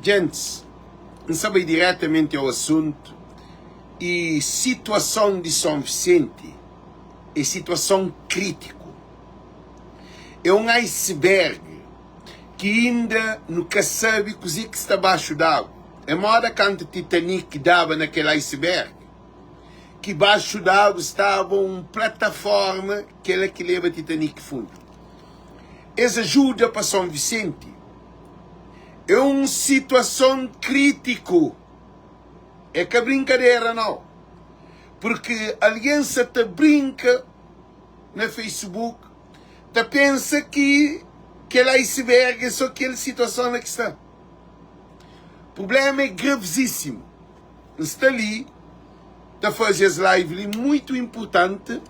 Gente, não sabe diretamente ao assunto e situação de São Vicente é situação crítica. É um iceberg que ainda nunca sabe coisa que está abaixo d'água. É moda quando o Titanic dava naquele iceberg, que baixo d'água estava uma plataforma que ela que leva o Titanic fundo. Essa ajuda para São Vicente é uma situação crítica. É que a brincadeira não. Porque a aliança te brinca no Facebook, te pensa que aquele iceberg é só aquela situação que está. O problema é gravíssimo. Está ali, está fazer as lives muito importante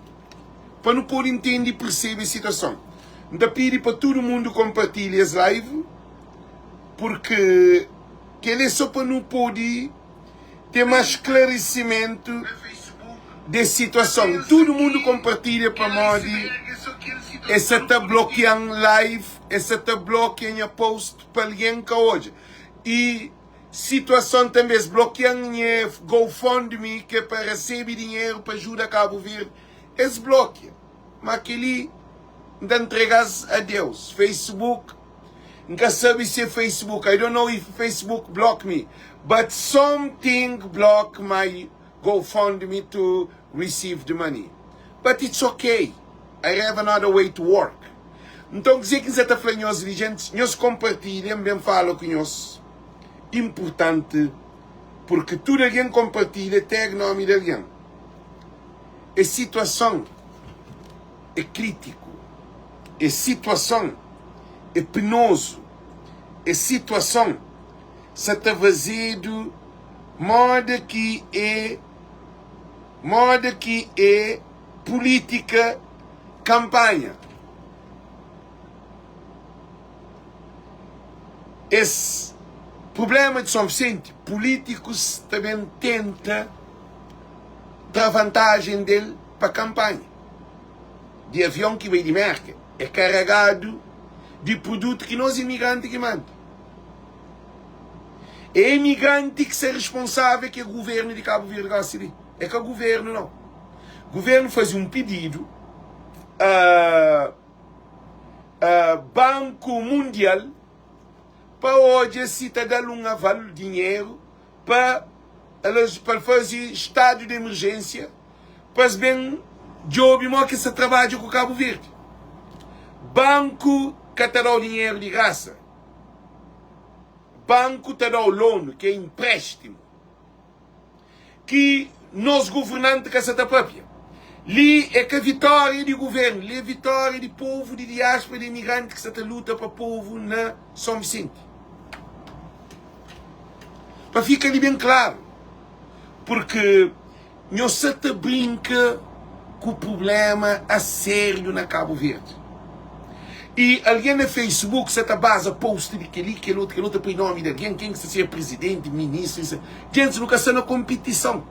para não poder entender e perceber a situação. Então pedi para todo mundo compartilhar as lives, porque ele é só para não poder ter mais esclarecimento da situação. Todo mundo compartilha para modo essa está bloqueando live, essa está bloqueando a post para alguém que hoje. E situação também bloqueando GoFundMe, que é para receber dinheiro para ajudar a Cabo Verde. Eles bloqueiam. Mas aquele não entregas a Deus. Facebook, nunca sabe se é Facebook. I don't know if Facebook block me. But something block my GoFundMe to receive the money. But it's okay. I have another way to work. Então, dizer que você está falando aos dirigentes, nós compartilhamos, bem falo com nós. Importante, porque tudo alguém compartilha, tem o nome de alguém. A situação é crítico. A situação é penoso. A situação se está fazendo modo que é política campanha. Esse problema de São Vicente, políticos também tentam dar vantagem dele para a campanha. De avião que vem de merca é carregado de produto que nós imigrantes que mandam. É imigrante que é responsável que o governo de Cabo Verde gasta ali. É que o governo não. O governo faz um pedido Banco Mundial para hoje se está dando um aval de dinheiro para fazer estado de emergência para bem job que se trabalha com Cabo Verde. Banco que te dá o dinheiro de graça. Banco te dá o loan, que é empréstimo. Que nós governantes que se está própria. Ali é que a vitória do governo, ali é a vitória do povo, de diáspora, de imigrante que se está luta para o povo na São Vicente. Para ficar ali bem claro. Porque não se te brinca com o problema a sério na Cabo Verde. E alguém no Facebook se está base post de que outro põe nome de alguém, quem que seja presidente, ministro, isso. Gente, nunca está na competição.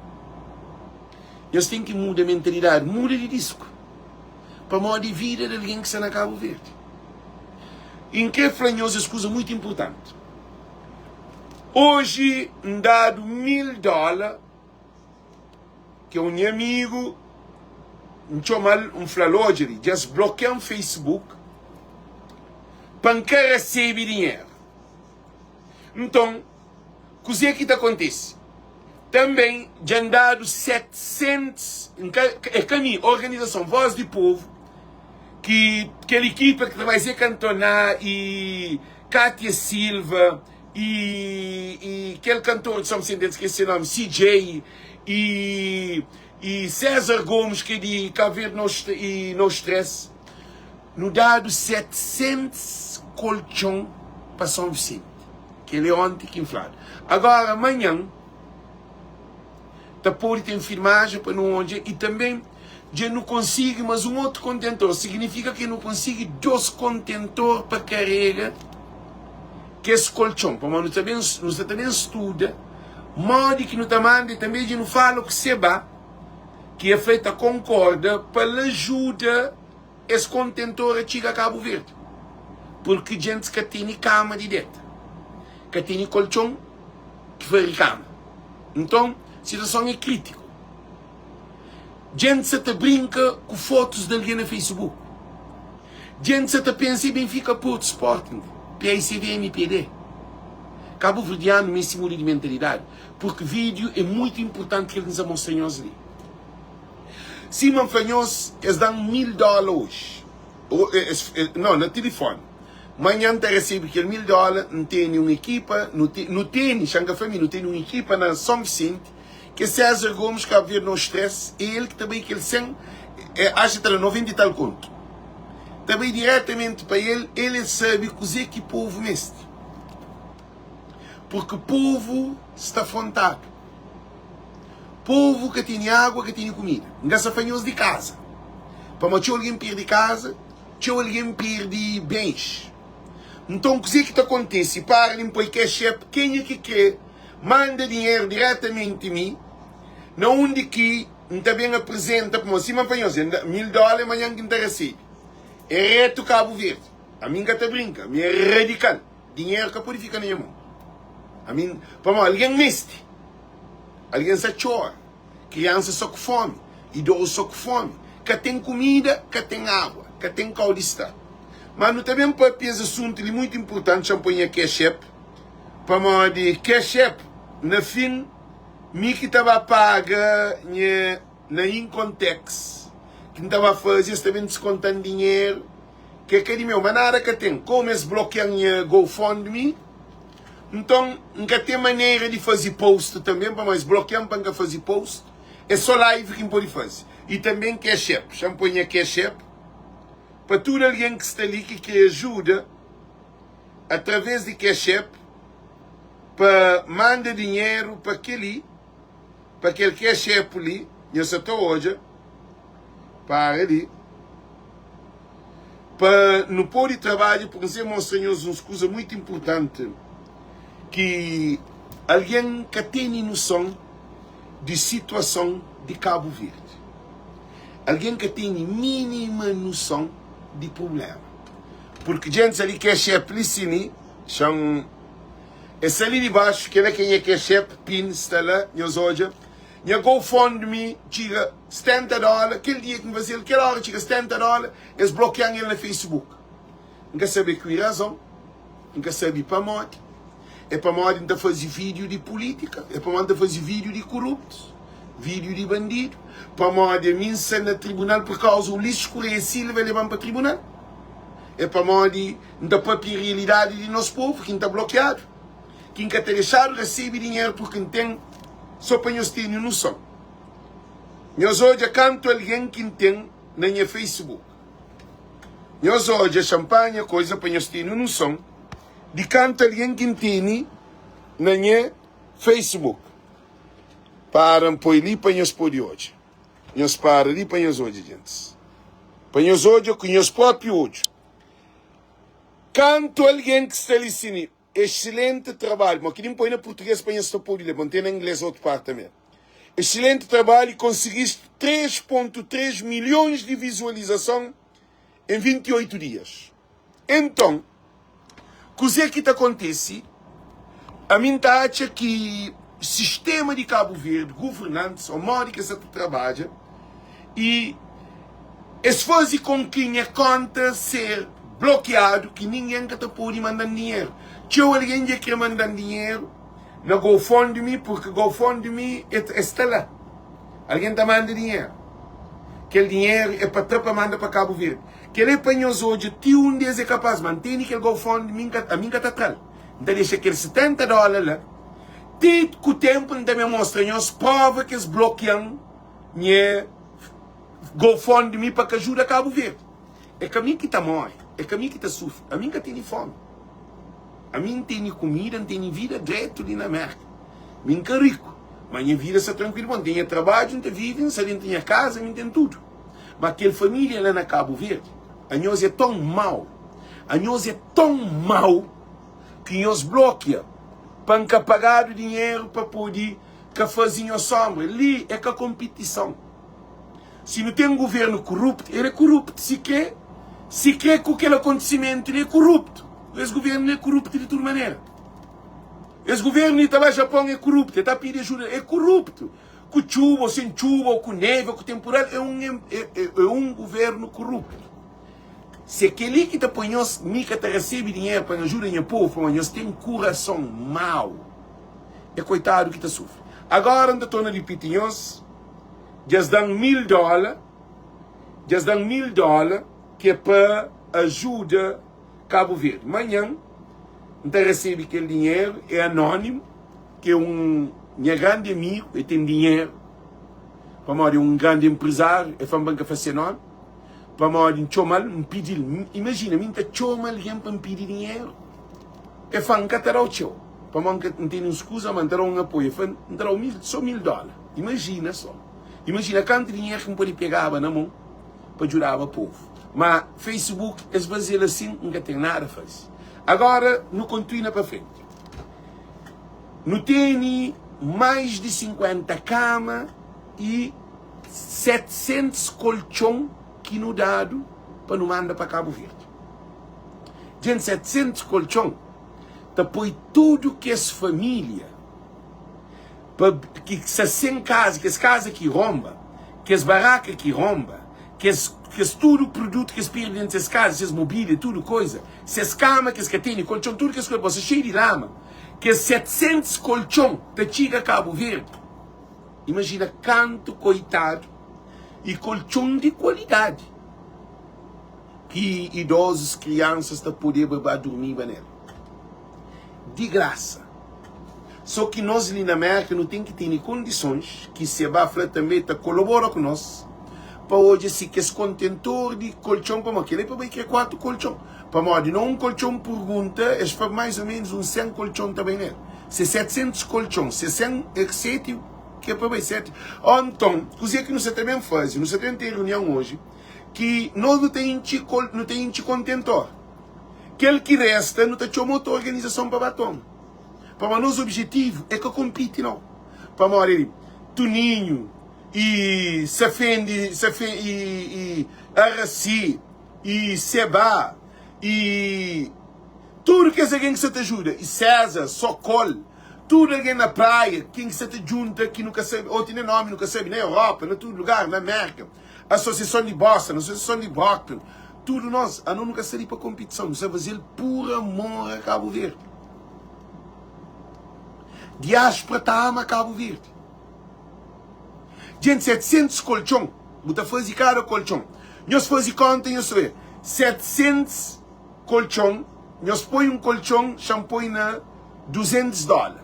Nós temos que mudar a mentalidade, muda de disco. Para mudar de vida de alguém que está na Cabo Verde. Em que falamos as coisas muito importantes. Hoje, dado $1000, que é um amigo, um falou hoje, já bloqueia o Facebook, para que receber dinheiro. Então, o que é que acontece? Também, já dado 700, é caminho, organização Voz do Povo, que aquela equipa que vai ser Cantona e Cátia Silva, e aquele cantor de São Vicente, esqueci o nome, CJ, e César Gomes, que é de Cabo Verde e No Stress, no dado 700 colchão para São Vicente, que ele é ontem que inflado. Agora, amanhã, tá pode ter filmagem para não onde, e também já não consigo, mas um outro contentor, significa que não consigo 2 contentores para carregar que esse colchão, para nós também estuda, modo que não está mandando, também já não fala o que se vai, que é feita concorda para ajuda esse contentor a chegar a Cabo Verde. Porque gente que tem cama de dentro. que tem colchão, que foi cama. Então, a situação é crítica. Gente se te brinca com fotos de alguém no Facebook. Gente se te pensa em Benfica Porto Sporting, PSV MPD. Cabo Verdeano me simula de mentalidade. Porque vídeo é muito importante que eles nos mostrem ali. Simão Fanhos, eles dão $1000 hoje. Não, no telefone. Manhã te recebe aquele $1000, não tem uma equipa, não tem, Xanga Família, não tem uma equipa na São Vicente, que César Gomes, que havia no estresse, e ele que também, que ele sem, acha que era 90 e tal conto. Também diretamente para ele sabe que o povo mestre. Porque o povo está afrontado. Povo que tem água, que tem comida. Não se Fanhos de casa. Para mas alguém perde casa, alguém perde bens. Então, o que está acontecendo? Para limpar o chefe, quem é que quer, manda dinheiro diretamente a mim, não onde que também apresenta para você, mas $1000 amanhã que não recebe. É reto Cabo Verde. A mim que te brinca, me é radical. Dinheiro que pode ficar na minha mão. A mim, para alguém meste. Alguém se chora. Criança só com fome. Idoso só com fome. Que tem comida, que tem água, que tem caulista. Mas não também para esse assunto é muito importante, champanhe ketchup. Para de ketchup, no fim, me que estava paga na Incontex, que estava a fazer, também descontando dinheiro, que é de meu, mas nada que tem, como eles bloqueiam GoFundMe, então, não tem maneira de fazer post também, para mais bloquear para fazer post, é só live que pode fazer. E também ketchup, champanhe ketchup, para todo alguém que está ali que ajuda, através de ketchup, para mandar dinheiro para aquele ketchup ali, eu só estou hoje, para ali, para no pôr de trabalho, por exemplo, mostrar-nos uma coisa muito importante, que alguém que tem noção de situação de Cabo Verde. Alguém que tem mínima noção de problema. Porque gente ali que é chefe ali, são esse ali de baixo, que é quem é chefe, pin, está lá, nós hoje, e a GoFundMe, tira $70, aquele dia que vai ser, aquela hora tira $70, eles bloqueiam ele no Facebook. Não quer saber que razão, não quer saber para morte. É para morte não fazer vídeo de política, é para morte fazer vídeo de corruptos, vídeo de bandido, para morte minha no tribunal por causa do lixo escurecido vai levar para o tribunal. É para morte não para a realidade de nosso povo, que está bloqueado. Quem quer ter deixado recebe dinheiro porque não tem, só para nós termos noção. Nós hoje canto alguém que tem na minha Facebook. Nós hoje champanhe, coisa para nós termos noção. De canto alguém que tem na minha Facebook. Para pôr ali para nós pôr de hoje. Nós para ali para nós hoje, gente. Para nós hoje, com nós próprio hoje. Canto alguém que está ali, sim, excelente trabalho. Mas que nem põe na português para nós pôr ali, mas tem na inglês outro parte também. Excelente trabalho e conseguiste 3,3 milhões de visualização em 28 dias. Então, o que acontece? A mim acha que o sistema de Cabo Verde, governantes, o modo que se trabalha, e es faz com que a conta ser bloqueado, que ninguém que pode mandar dinheiro. Se alguém que quer mandar dinheiro, na GoFundMe, porque GoFundMe está lá. Alguém está mandando dinheiro. Aquele dinheiro é para mandar para Cabo Verde. Que ele apanhou hoje, tio um dia é capaz de manter aquele GoFundMe, a mim que está atrás. Então deixa aquele $70 lá. Tito com o tempo, também mostra-nos prova que eles bloqueiam GoFundMe para que ajude a Cabo Verde. É que a mim que está morre, é que a mim que está sofre, a mim que tem fome. A mim tem comida, não tem vida direto ali na merda. A mim que é rico, mas minha vida está tranquila, não tem trabalho, não vive, não tem casa, não tem tudo. Mas aquela família lá na Cabo Verde, a nós é tão mau, que nós bloqueia para pagar o dinheiro para poder fazer a sombra. Ali é que a competição. Se não tem um governo corrupto, ele é corrupto. Se quer que aquele acontecimento ele é corrupto. Esse governo é corrupto de toda maneira. Esse governo também Japão é corrupto, está a pedir ajuda, é corrupto. Com chuva ou sem chuva, ou com neve, ou com temporal, é um governo corrupto. Se aquele que te põe nós, mica te recebe dinheiro para ajudar o povo, mas nós tem um coração mau, é coitado que te sofre. Agora, ainda estou na repetir, nós já dão $1000, que é para ajuda Cabo Verde. Amanhã, então recebe aquele dinheiro, é anônimo, que é meu grande amigo, ele tem dinheiro, para um grande empresário, é uma banca facenona, para um chomal, pedir, imagina, minha chomal, alguém para me pedir dinheiro, é fã que terá o show, para não ter excusa, mas terá um apoio, terá só $1000, imagina só, imagina quanto dinheiro que me pode pegar na mão, para ajudar o povo, mas Facebook, às vezes ele assim, nunca tem nada a fazer. Agora, não continua para frente. Não tem mais de 50 camas e 700 colchão que não dado para não mandar para Cabo Verde. Gente, 700 colchão, depois tudo que as famílias, que se sem casa, que as casas que romba, que as barracas que romba, que tudo produto que espirra dentro das casas, as mobílias, tudo coisa, as camas que tem, colchão, tudo que as coisas, você cheio de lama, que 700 colchão te chega a Cabo Verde. Imagina quanto coitado e colchão de qualidade que idosos, crianças te poder dormir nela. De graça. Só que nós ali na América não tem que ter condições que se abafla também colabora com nós. Para hoje, se que esse contentor de colchão, para aquele para que é 4 colchão. Para modo, não um colchão pergunta, é para mais ou menos 100 colchão também, né? Se 700 colchão, se 100 7, que é para mais 7. Então, coisa que nós também faz, nós também tem reunião hoje, que nós não tem contentor. Aquele que resta, não tem outra organização para batom. Para o nosso objetivo é que compite, não. Para modo, Tuninho, e Safendi, e Araci, e Seba, e tudo que alguém que se te ajuda, e César, Socol, tudo alguém na praia, quem se te junta, que nunca sabe, ou tem nome, nunca sabe, na Europa, em todo lugar, na América, Associação de Boston, Associação de Brockton, tudo nós, a nunca sair para competição, nós vamos fazer por amor a Cabo Verde. Diáspora está a Cabo Verde. Gente, 700 colchão. Você faz cada colchão. Nós fazemos conta, nós sabemos. 700 colchão. Nós põe colchão, põe na $200.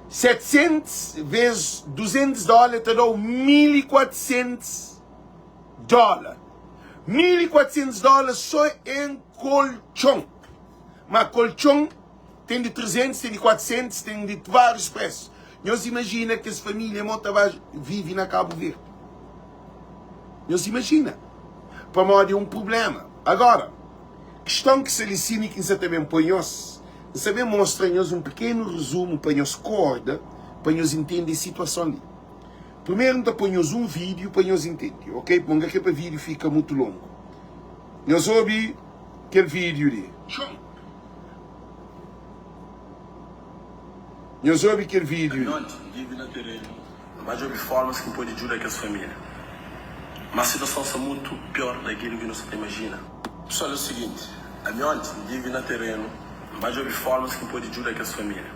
700 vezes $200 te dá $1.400. $1.400 só em colchão. Mas colchão tem de 300, tem de 400, tem de vários preços. Nós imagina que essa família vive na Cabo Verde. Nós imagina. Para modo um problema. Agora, questão que se ensina que você também põe nós, você mostra-nos um pequeno resumo para nós corda, para nós entender a situação ali. Primeiro, nós põe-nos um vídeo para nós entender, ok? Porque aquele vídeo fica muito longo. Nós ouvimos aquele vídeo ali. Nós ouvimos aquele vídeo. Vive na terreno, mas houve formas que pode ajudar aquelas famílias. Mas a situação está muito pior daquilo que você imagina. Pessoal, é o seguinte, a minha vive na terreno, mas houve formas que pode ajudar aquelas famílias.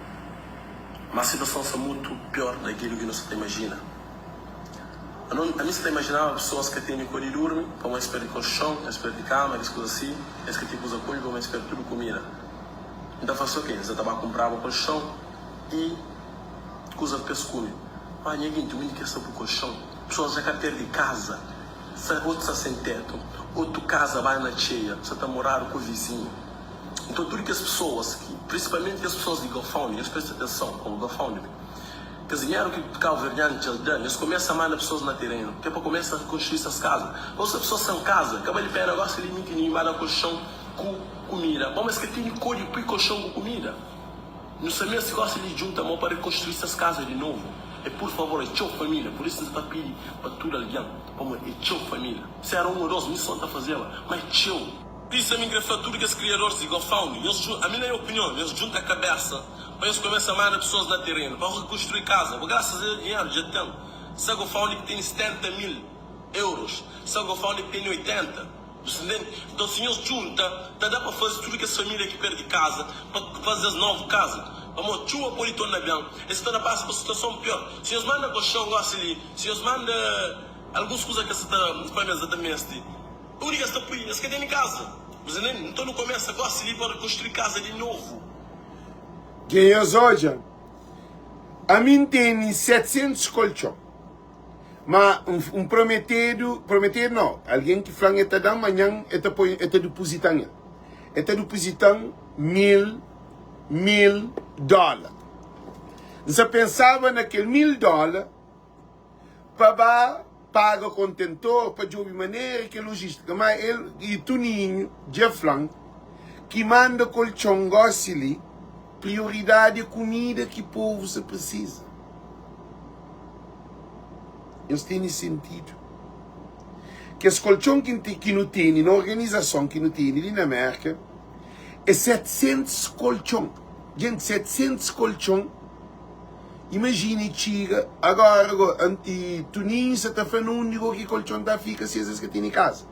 Mas a situação está muito pior daquilo que você imagina. A mim está imaginando pessoas que têm que dormir, para uma espécie de colchão, uma espécie de cama, essas coisas assim, esse que tipo usa coisa, para uma espécie de tudo comida. Então faz o quê? Você estava a comprar um colchão e coisa de pescunho. Mas ninguém tem que ser para o colchão. Pessoas já querem ter de casa, outro está sem teto, outro casa vai na cheia, você está morando com o vizinho. Então tudo que as pessoas, principalmente as pessoas de GoFundMe, eles prestam atenção com o GoFundMe, que o dinheiro que Cabo Verdeano te dá, eles começam a mandar pessoas no terreno, que é para começar a construir essas casas. Ou se as pessoas são casa, acaba de pegar negócio de mim que nem manda colchão com comida. Bom, mas que tem cor de colchão com comida. Não sabia se gosta de juntar mão para construir essas casas de novo. E por favor, é tchau família. Por isso você está pedindo para tudo alguém. Vamos, é tchau família. Se era um ou dois, não só está fazendo, mas tchau. Por isso a minha tudo que os criadores de GoFundMe, a minha opinião, eles juntam a cabeça, para eles começam a mandar pessoas no terreno, para reconstruir casa. Porque graças a dinheiro já tem. Se a GoFundMe tem 70 mil euros, se a GoFundMe tem 80, então se eles juntam, dá para fazer tudo que as famílias que perdem casa, para fazer as novas casas. Vamos, chuva por isso na bem, esse está para a situação pior. Se eles mandam colchão, ali, se eles mandam algumas coisas que você está fazendo exatamente, a única que está por aí, é que tem em casa. Mas então não começa agora ali para construir casa de novo. Quem é hoje? A mim tem 700 colchões. Mas prometido não. Alguém que fala que da manhã está depositando. Está depositando $1.000. Você pensava naquele $1.000 para paga contentor, para de maneira que logística. Mas ele e Tuninho, Jefflang, que manda colchão ali, prioridade é comida que o povo se precisa. Isso tem sentido. Que as colchões que não tem, na organização que não tem ali na América, é 700 colchões. Gente, 700 colchões. Imagine, Tiga, agora, e Tuninho, você está falando único que colchão da fica, se às que tem em casa.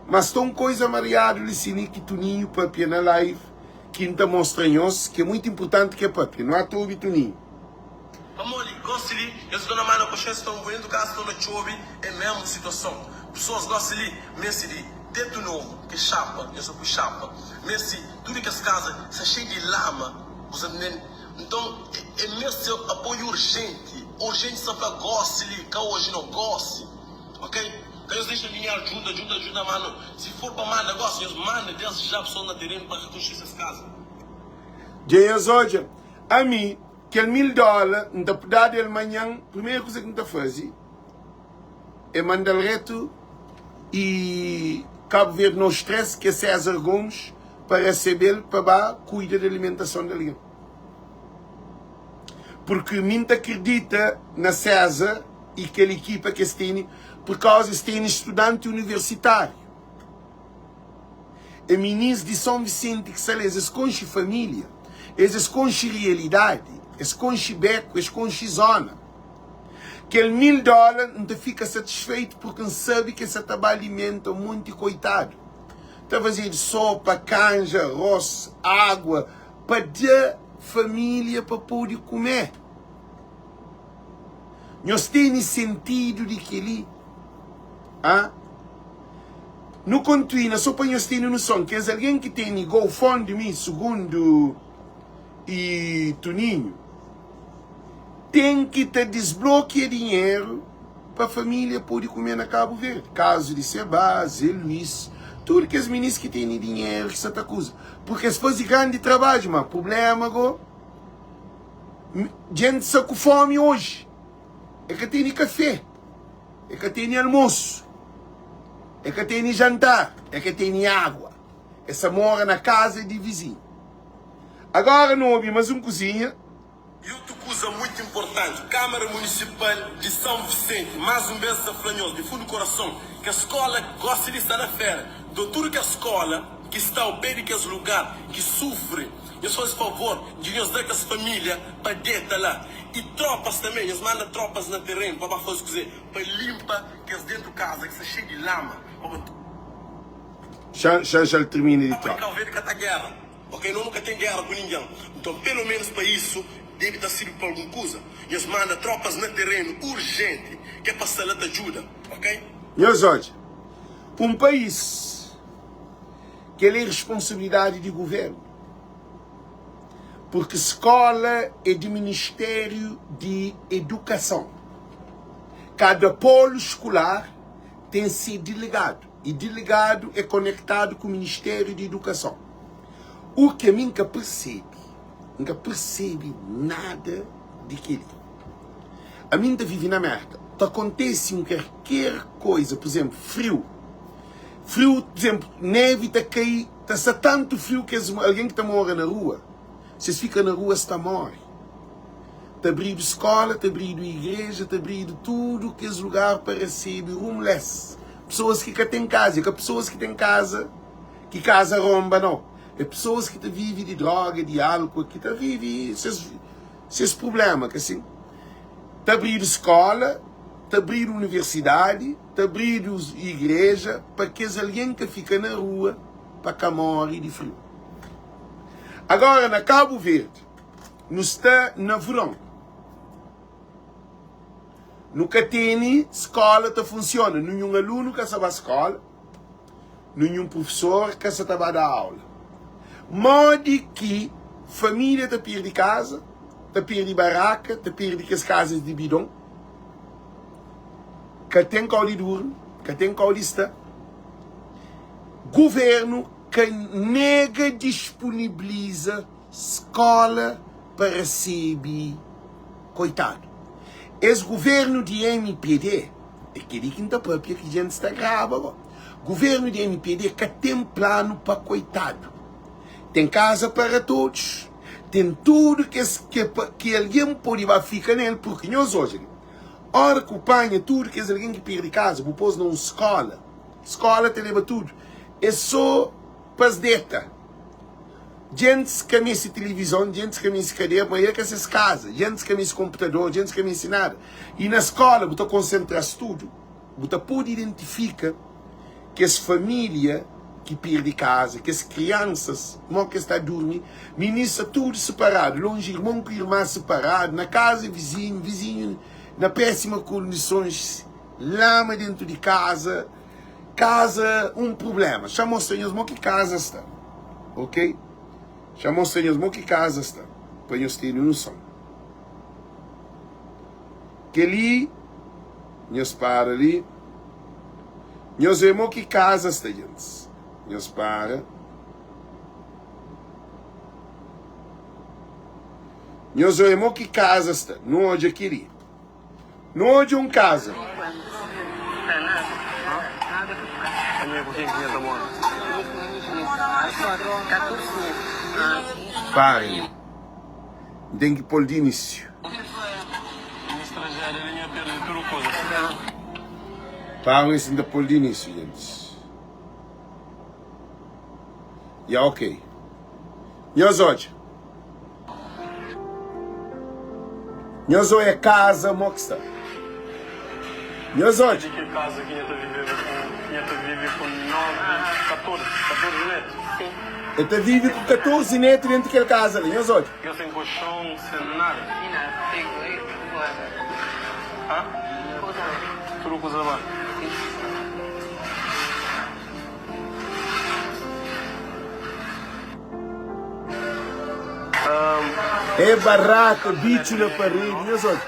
Mas tem coisa mariada ali, que Tuninho, papi, na live, que não mostra nós, que é muito importante que é papi, não há tudo Tuninho. Vamos ali, gostam ali, eles estão na mão da consciência, estão vendo caso estão na chove, é a mesma situação. Pessoas gostam ali, mesmo de teto novo, que é chapa, eu só fui chapa, mesmo tudo que as casas, está cheio de lama, você então, é mesmo apoio urgente só para goste ali, que hoje não goste, ok? Então eles deixam dinheiro, ajuda, mano. Se for para mandar negócio, eles mandam, Deus já pessoas no terreno para reconstruir essas casas. Dias hoje, a mim, aquele $1.000, não está dado ele amanhã, a primeira coisa que não está fazendo é mandar reto e Cabo Verde no estresse, que é César Gomes, para receber, para cuidar da alimentação dele. Porque muito acredita na César e aquela equipa que tem, por causa de tem estudante universitário. É ministro de São Vicente que sale, eles esconde família, eles esconde realidade, eles esconde beco, eles esconde zona. Aquele $1.000 não te fica satisfeito porque não sabe que esse trabalho alimenta muito coitado. Está fazendo sopa, canja, arroz, água, para dar família para poder comer. Nós temos sentido de que ali, no continua, só para nós termos noção, que é alguém que tem GoFundMe, segundo e Tuninho, tem que te desbloquear dinheiro para a família poder comer na Cabo Verde. Caso de Seba, Zé Luiz, tudo que as meninas que têm dinheiro, que Santa Cruz. Porque se fosse grande trabalho, mas problema, gente está com fome hoje. É que tem café, é que tem almoço, é que tem jantar, é que tem água. Essa mora na casa de vizinho. Agora não houve mais cozinha. E outra coisa muito importante, Câmara Municipal de São Vicente, mais um beijo Safranhoso, de fundo do coração, que a escola gosta de estar na feira. Doutor, que a escola, que está ao pé daqueles lugares, que sofre, eles fazem favor de nos dar as famílias para dentro lá. E tropas também, eles mandam tropas no terreno para fazer coisa, para limpar que eles dentro de casa, que está cheio de lama. Já termina de tropa. Para ver que está guerra, ok? Nunca tem guerra com ninguém. Então, pelo menos para isso, deve estar servindo para alguma coisa. Eles mandam tropas no terreno urgente, que é para salar de ajuda, ok? Meus olhos, um país que é responsabilidade de governo, porque escola é de Ministério de Educação. Cada polo escolar tem sido delegado, e delegado é conectado com o Ministério de Educação. O que nunca percebe nada daquilo. A mim vive na América. Acontece qualquer coisa, por exemplo, frio, por exemplo, neve está a cair, está tanto frio que alguém que está morando na rua, se fica na rua, está morre. Está abrindo escola, está abrindo igreja, está abrindo tudo que é lugar para receber homeless. Pessoas que têm casa, que pessoas que têm casa, que casa romba, não. É pessoas que vivem de droga, de álcool, que vivem esses problemas, que assim. Tá abrindo escola, tá abrindo universidade, tá abrindo igreja, para que alguém que fica na rua, para que morre de frio. Agora, na Cabo Verde, nós está na verão. Nunca tem escola que funciona. Nenhum aluno que sabe a escola, nenhum professor que sabe dar aula. Mode que família te perde casa, te perde barraca, te perde as casas de bidão, que tem que dormir, que tem que estar. Governo que nega disponibiliza escola para receber coitado. Esse governo de MPD, é aquele que não própria que a gente está gravando. Governo de MPD que tem plano para coitado. Tem casa para todos. Tem tudo que alguém pode ficar nele, porque nós hoje, hora que apanha tudo que alguém que perde casa, vou pôr numa escola. Escola te leva tudo. É só para as deta. Gente que me esse televisão, gente que me esse cadeira, mas é que essas casas, gente que me esse computador, gente que me esse nada. E na escola, você concentra tudo, você pode identificar que as famílias que perdem casa, que as crianças, não que está a dormir, ministra tudo separado, longe irmão com irmã separado, na casa vizinho, na péssima condições, lama dentro de casa, um problema. Chamou os senhores, mas que casa está? Ok? Chamou os senhores, mas que casa está? Para nós terem noção. Que ali, nós para ali, nós vemos que casa está, gente. Nós para. Nós vemos que casa está. Não hoje aqui. Não hoje casa. Parem. Tem que pôr de início. Parem sem pôr de início, gente. E ok. Nós hoje. Nós hoje é casa moxa. Nós hoje. Que casa que vive com 14 netos. Sim. Eu vive com 14 netos dentro daquela casa ali. Nós hoje. Eu sem colchão, sem nada. Hã? Tudo com os É barraca, bicho na parede, nós hoje.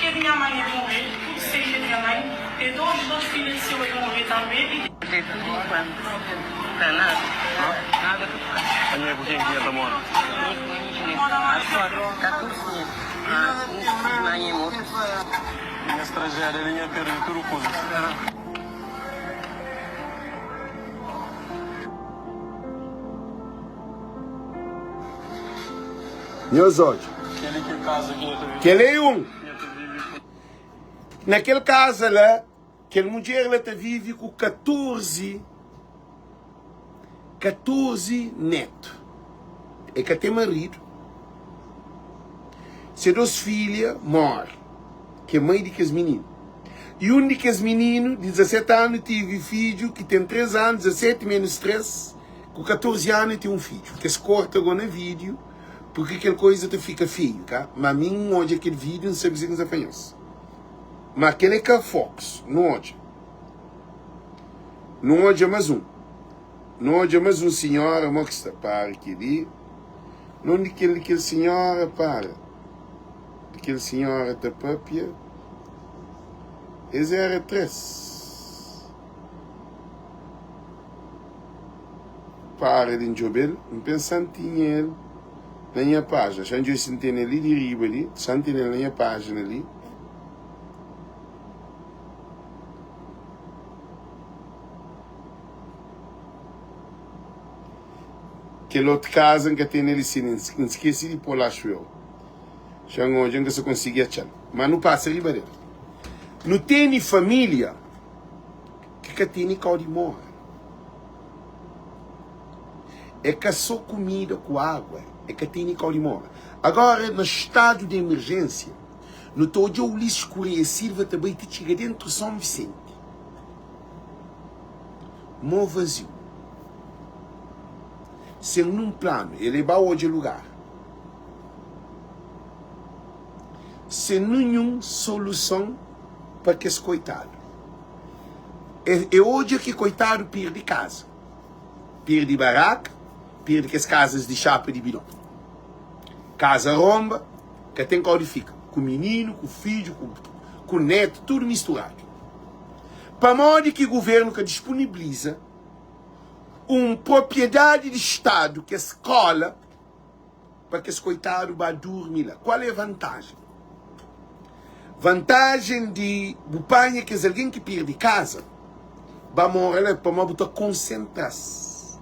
Que a minha mãe ia morrer, tudo seja da minha mãe, e dois filhos se eu morrer também. Tem tudo enquanto. Não nada. Nada. A minha cozinha que está morta. Minha estrangeira, ele ia perder tudo coisa. Meus olhos. Aquele é um. Naquele caso lá, aquela mulher ela vive com 14 netos. É que tem marido. Se duas filhas morrem, que é mãe de que os meninos. E um de que os meninos, de 17 anos, teve filho que tem 3 anos, 17 menos 3, com 14 anos tem um filho. Que se corta agora no vídeo. Porque aquela coisa te fica feio, tá? Mas a mim, onde aquele vídeo, não sei se você conhece. Mas aquele é que é Fox, não onde. Não onde é mais um. Não onde é mais um senhora, mas que está para aquele. Não onde aquele senhora para. Aquele senhora está própria. Esse era 3. Para de jobel, não pensando em ele. Na minha página, já eu sentei ali de riba ali, sentei na minha página ali. Aquele outro caso que tem ali, não esqueci de pôr lá, eu. Já hoje que você conseguia achar. Mas não passa riba dele. Não tem família que tem que morrer. É que só comida com água é que tem que morrer. Agora, no estado de emergência, no todo o lixo escurecido também te chega dentro de São Vicente. Mó vazio. Sem num plano, ele vai hoje lugar. Sem nenhuma solução para que esse coitado. É hoje que coitado perde casa. Perde barraca, perde as casas de chapa de bidão. Casa romba, que tem que fica. Com o menino, com o filho, com o neto, tudo misturado. Para modo que o governo que disponibiliza uma propriedade de Estado, que é escola, para que esse coitado vá dormir lá. Qual é a vantagem? Vantagem de bupanha que é alguém que perde casa, vai morrer para botar concentrar-se.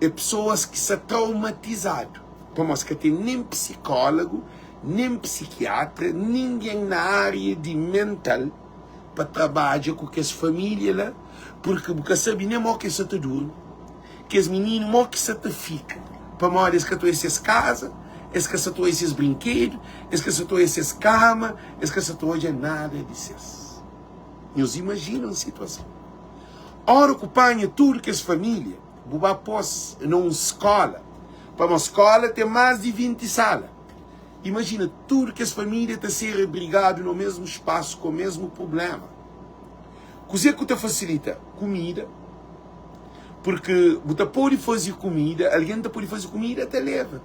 É pessoas que são traumatizadas, para nós que tem nem psicólogo, nem psiquiatra, ninguém na área de mental para trabalhar com as famílias lá, porque sabe nem mal que se te durma, que os meninos mal que se te fica, para morrer que tu essas casas, que tu esses brinquedos, que tu essas camas, que tu hoje nada disso. Nos imaginam a situação. Ora acompanha tudo que as famílias, buba pós numa escola, para uma escola tem mais de 20 salas. Imagina tudo que as famílias estão a ser brigadas no mesmo espaço, com o mesmo problema. Coisa que te facilita? Comida. Porque você pode fazer comida, alguém pode fazer comida, até leva.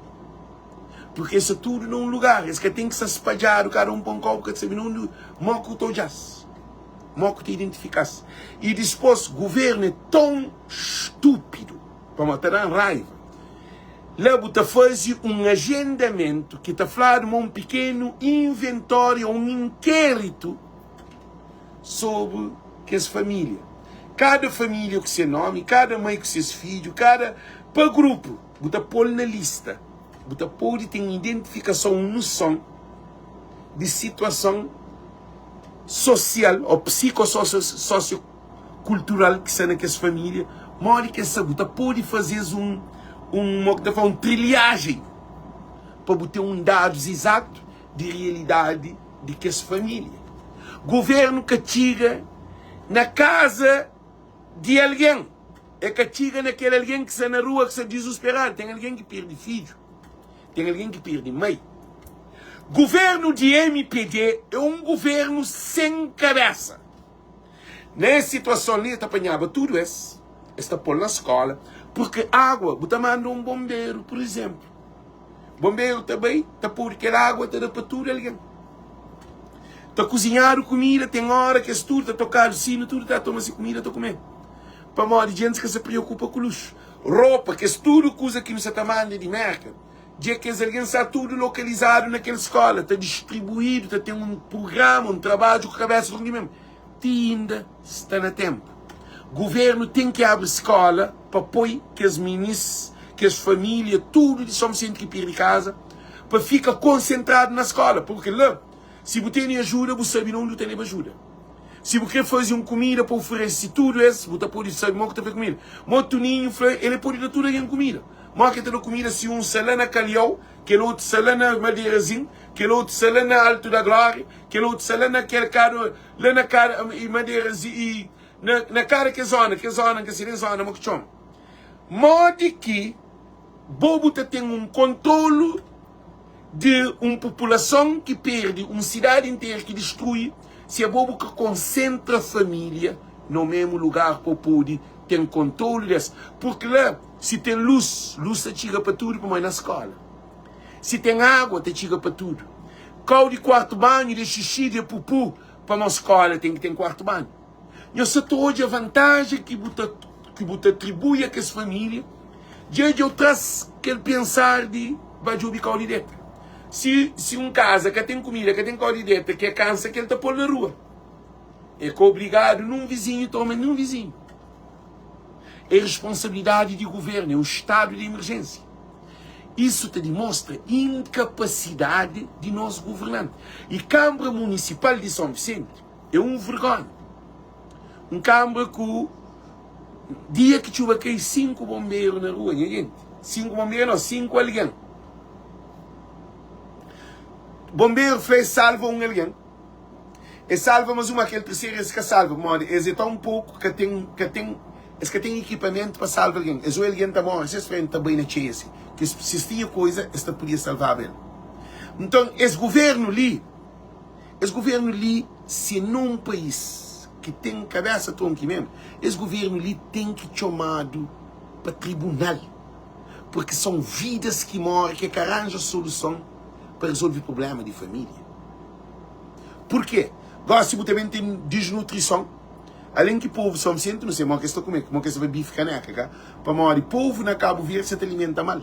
Porque isso é tudo num lugar. Isso que tem que se espalhar, o cara põe um copo, que sabe, não moco tu já. Moco te identificasse. E depois, o governo é tão estúpido, para matar a raiva. Lá você faz um agendamento que está falando de um pequeno inventário, um inquérito sobre as famílias. Cada família com seu nome, cada mãe com seus filhos, para grupo, você pôr na lista. Você pode ter identificação, noção de situação social ou psicossociocultural que são naquelas famílias. Mas que você pode fazer uma trilhagem para ter dados exatos de realidade de que as famílias. Governo que chega na casa de alguém, é que chega naquele alguém que está na rua, que está desesperado. Tem alguém que perde filho, tem alguém que perde mãe. Governo de MPD é um governo sem cabeça. Nessa situação, ele apanhava tudo isso, está por na escola. Porque água, você manda um bombeiro, por exemplo. Bombeiro também, está por aquela água, está para tudo alguém. Está cozinhando comida, tem hora que tudo está tocando sino, tudo está tomando comida, está comendo. Para morrer gente que se preocupa com luxo. Roupa, que tudo coisa que não se está mandando de merda. Já que alguém está tudo localizado naquela escola, está distribuído, está tem um programa, um trabalho com a cabeça do mesmo. Ainda está na tempo. Governo tem que abrir escola para pôr que as meninas, que as famílias, tudo de São Vicente que perde casa, para ficar concentrado na escola. Porque lá, se você tem ajuda, você sabe onde tem ajuda. Se você fazer uma comida para oferecer tudo isso, você pode saber o que está comida. Mas o ninho, ele pode dar tudo em comida. Mas que tem comida, se um salana calhau, que é outro salana madeirazinho, que é outro salana alto da glória, que é outro salana que é caro, lá na cara, e madeirazinho, e na cara que zona, que se tem zona, mas que chama. Modo que, bobo tem um controle de uma população que perde, uma cidade inteira que destrui, se é bobo que concentra a família no mesmo lugar para poder ter controle desse. Porque lá, se tem luz te chega para tudo, para mãe na escola. Se tem água, te chega para tudo. Cal de quarto banho, de xixi, de pupu, para uma escola tem que ter quarto banho. E essa toda a vantagem que você atribui a essa família, já eu traz aquele pensar de bajubi caulideta. Se um casa que tem comida, que tem caulideta, que é cansa, que ele está por na rua. É que obrigado num vizinho, toma num vizinho. É responsabilidade de governo, é um estado de emergência. Isso te demonstra incapacidade de nós governantes. E Câmara Municipal de São Vicente é um vergonha. Um câmara que dia que chuva cai 5 bombeiros na rua, gente. 5 bombeiros não, 5 alguém. Bombeiro fez salva um alguém. E salva mas uma aquele terceiro esse que salva, modo, é tão pouco que tem equipamento para salvar alguém. É só alguém tá morto, se frente tá bem na cheia assim. Que se tinha coisa, esta podia salvar ele. Então, esse governo ali, se num país que tem cabeça tronco mesmo, esse governo ali tem que ser chamado para tribunal. Porque são vidas que morrem, que arranjam solução para resolver o problema de família. Por quê? Gosto também tem desnutrição. Além que o povo são sempre, não sei, mas que estou comendo, como que vai bife caneca, para morrer. O povo na Cabo Verde se alimenta mal.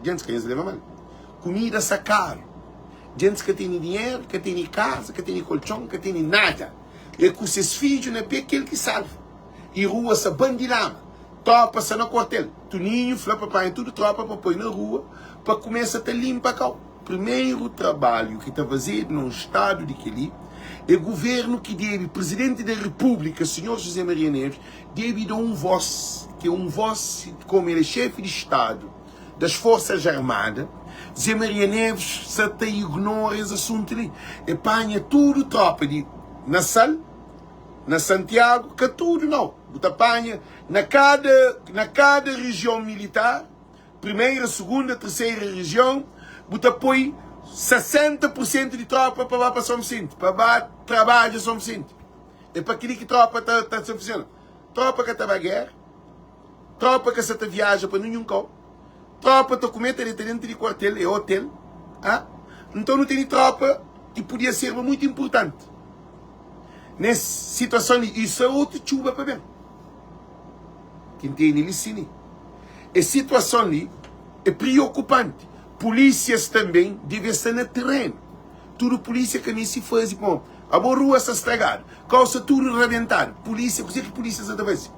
Gente que se leva mal. Comida está caro. Gente que tem dinheiro, que tem casa, que tem colchão, que tem nada. E com seus filhos, não é aquele que salva. E rua se bandilama. Tropa se no quartel. Tuninho, flapa para tudo, tropa para pôr na rua, para começar a limpar cá. Primeiro trabalho que está fazendo num estado de que é o governo que deve, presidente da República, senhor José Maria Neves, deve dar um voz, que é um voz, como ele é chefe de Estado das Forças Armadas. José Maria Neves se até ignora esse assunto ali. E apanha tudo tropa de na Sal, na Santiago, que tudo não. Bota apanha na cada região militar, primeira, segunda, terceira região, bota põe 60% de tropa para São Vicente, para trabalho de São Vicente. É para aquele que tropa está funcionando. Tropa que está na guerra, tropa que está viaja para nenhum cão, tropa que está comendo dentro de quartel e hotel. Então não tem tropa que podia ser muito importante. Nessa situação, isso é outra chuva para ver. Quem tem ele ensina. A situação ali é preocupante. Polícias também devem estar no terreno. Tudo polícia que nem se faz, bom, a rua está estragada, calça tudo rebentado. Polícia, o que polícia está fazendo?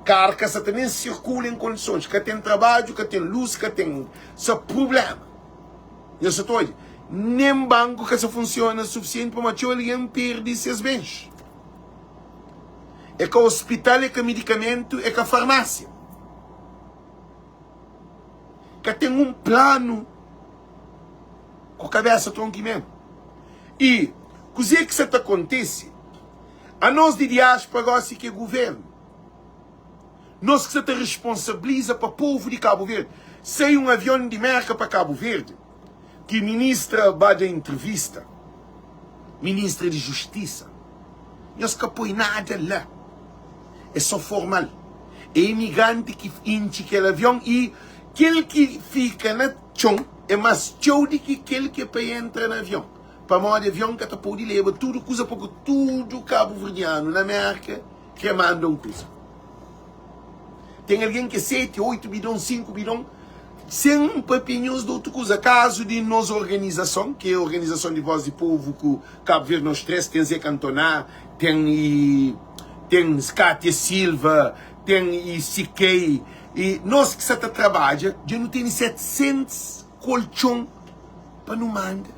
Carcas também circula em condições, que tem trabalho, que tem luz, que tem só problema. Eu só estou aí. Nem banco que se funciona o suficiente para que alguém perde seus bens. É que o hospital, é que o medicamento, é que a farmácia. Que tem um plano com a cabeça tronco mesmo. E o que isso acontece? A nós de diáspora gosta que é governo. Nós que se te responsabiliza para o povo de Cabo Verde. Sai um avião de merca para Cabo Verde, que ministra bada entrevista, ministra de Justiça, nós que apoia nada lá. É só formal. É imigrante que enche aquele avião e aquele que fica na chão é mais show do que aquele que é para entrar no avião. Para morrer de avião que está pode levar tudo, coisa pouco, tudo cabo-verdiano na América que mandam coisa. Tem alguém que 7, 8 bidões, 5 bidões, sem papinhos de outra coisa. Caso de nossa organização, que é a Organização de Voz de Povo, que Cabo Verde nós três, tem Zé Cantona, tem Cátia Silva, tem Siquei, e nós que se trabalha, já não tem 700 colchão para não mandar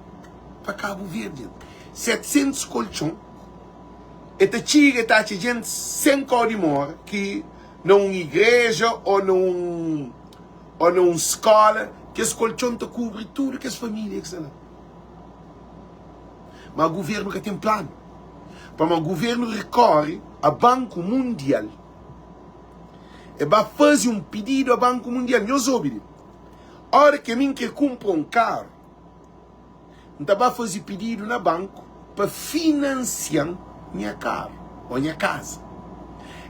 para Cabo Verde. 700 colchão. E tá gente sem código que numa igreja ou numa escola, que esse colchão te cobre tudo que as famílias que estão lá. Mas o governo que tem plano. Mas o governo recorre ao Banco Mundial. E vai fazer um pedido ao Banco Mundial. Eu soube. A hora que eu quer comprar um carro, então vai fazer pedido no banco para financiar minha carro ou minha casa.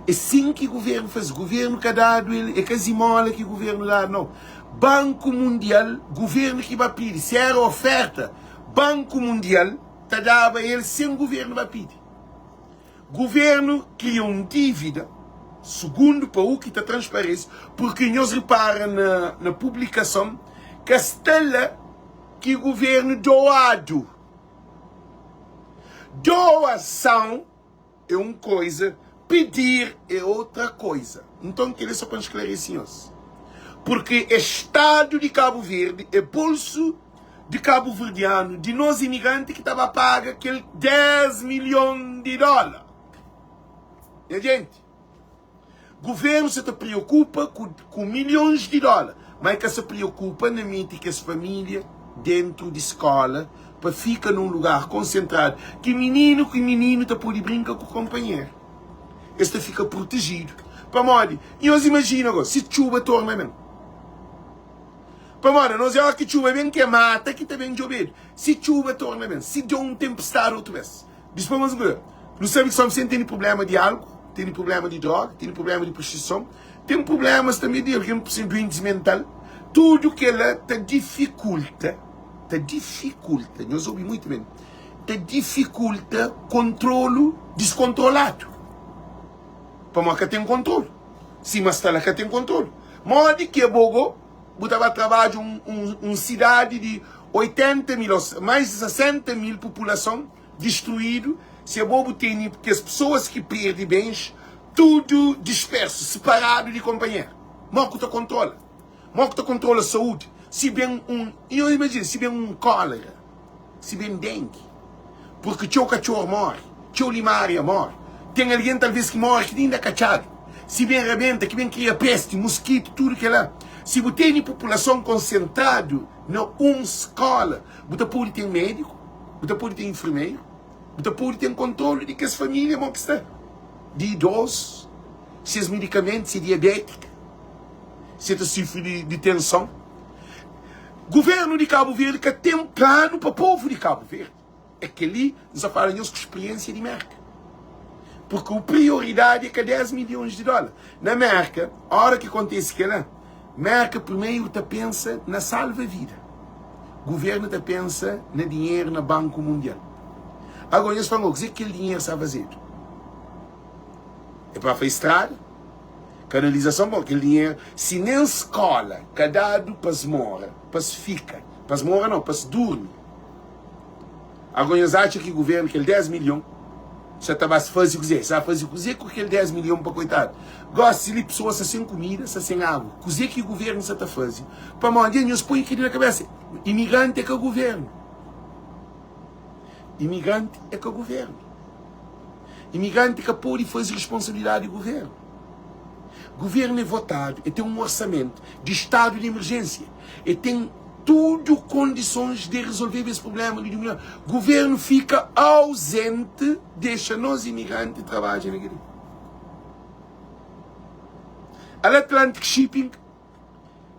É assim que o governo faz. O governo que dá ele, é que as imolas que o governo dá, não. Banco Mundial, governo que vai pedir. Se era oferta, Banco Mundial, tá dava ele sem o governo vai pedir. Governo criou uma dívida, segundo para o que está transparência, porque nós reparamos na publicação que a estela que o governo doado. Doação é uma coisa, pedir é outra coisa. Então, queria só para esclarecer isso. Porque o Estado de Cabo Verde é bolso de cabo-verdiano, de nós imigrantes que estava a pagar aquele 10 milhões de dólares. E gente, o governo se preocupa com milhões de dólares, mas que se preocupa na mente que as famílias dentro de escola para ficar num lugar concentrado, que menino te pode brincar com o companheiro. Este fica protegido. Para modo, e nós imaginamos agora, se chuva torna mesmo. Para modo, nós olhamos que chuva bem que mata, que também chover. Se chuva torna mesmo, se deu tempestade outra vez. Depois agora, nós sabemos que somos sem ter problema de álcool, tem problema de droga, tem problema de prostituição, tem problemas também de doença mental. Tudo que ela te dificulta, nós ouvimos muito bem, te dificulta controle descontrolado. Para nós que tem controle. Se mas está lá que tem controle. Mas que é bogo, botava trabalho cidade de 80 mil, mais de 60 mil população destruído. Se é bobo tem que as pessoas que perdem bens, tudo disperso, separado de companheiro. Mas que controla. Mas que controla a saúde. Se bem eu imagino, se bem cólera, se bem dengue, porque teu cachorro morre, teu limária morre, tem alguém talvez que morre que ainda cachado, se bem rebenta, que bem cria peste, mosquito, tudo que é lá. Se você tem população concentrada na escola, você pode ter médico, você pode ter enfermeiro, você pode ter controle de que as famílias vão estar, de idosos, se os medicamentos, se diabética, se você sofre de tensão. Governo de Cabo Verde que tem um plano para o povo de Cabo Verde. É que ali nós falamos com experiência de merca. Porque a prioridade é que 10 milhões de dólares. Na merca, a hora que acontece que lá, merca primeiro te pensa na salva-vida. Governo te pensa no dinheiro no Banco Mundial. Agora eles falam, o que aquele dinheiro está fazendo? É para fazer estrada? Canalização, bom, aquele dinheiro, se nem escola, que dado para se mora, para se fica, para se mora não, para se dorme. Agora eles acham que o governo, aquele 10 milhões, já estava a fazer o que quiser, sabe fazer o que quiser com aquele 10 milhões para coitado. Gosta de pessoas sem comida, sem água. O que que o governo está fazendo? Para mandar, eles põem aquilo na cabeça. Imigrante é que é o governo. Imigrante é que é o governo. Imigrante é que pode fazer responsabilidade do governo. O governo é votado e tem um orçamento de estado de emergência e tem tudo condições de resolver esse problema. O governo fica ausente, deixa nós imigrantes trabalhar na igreja. A Atlantic Shipping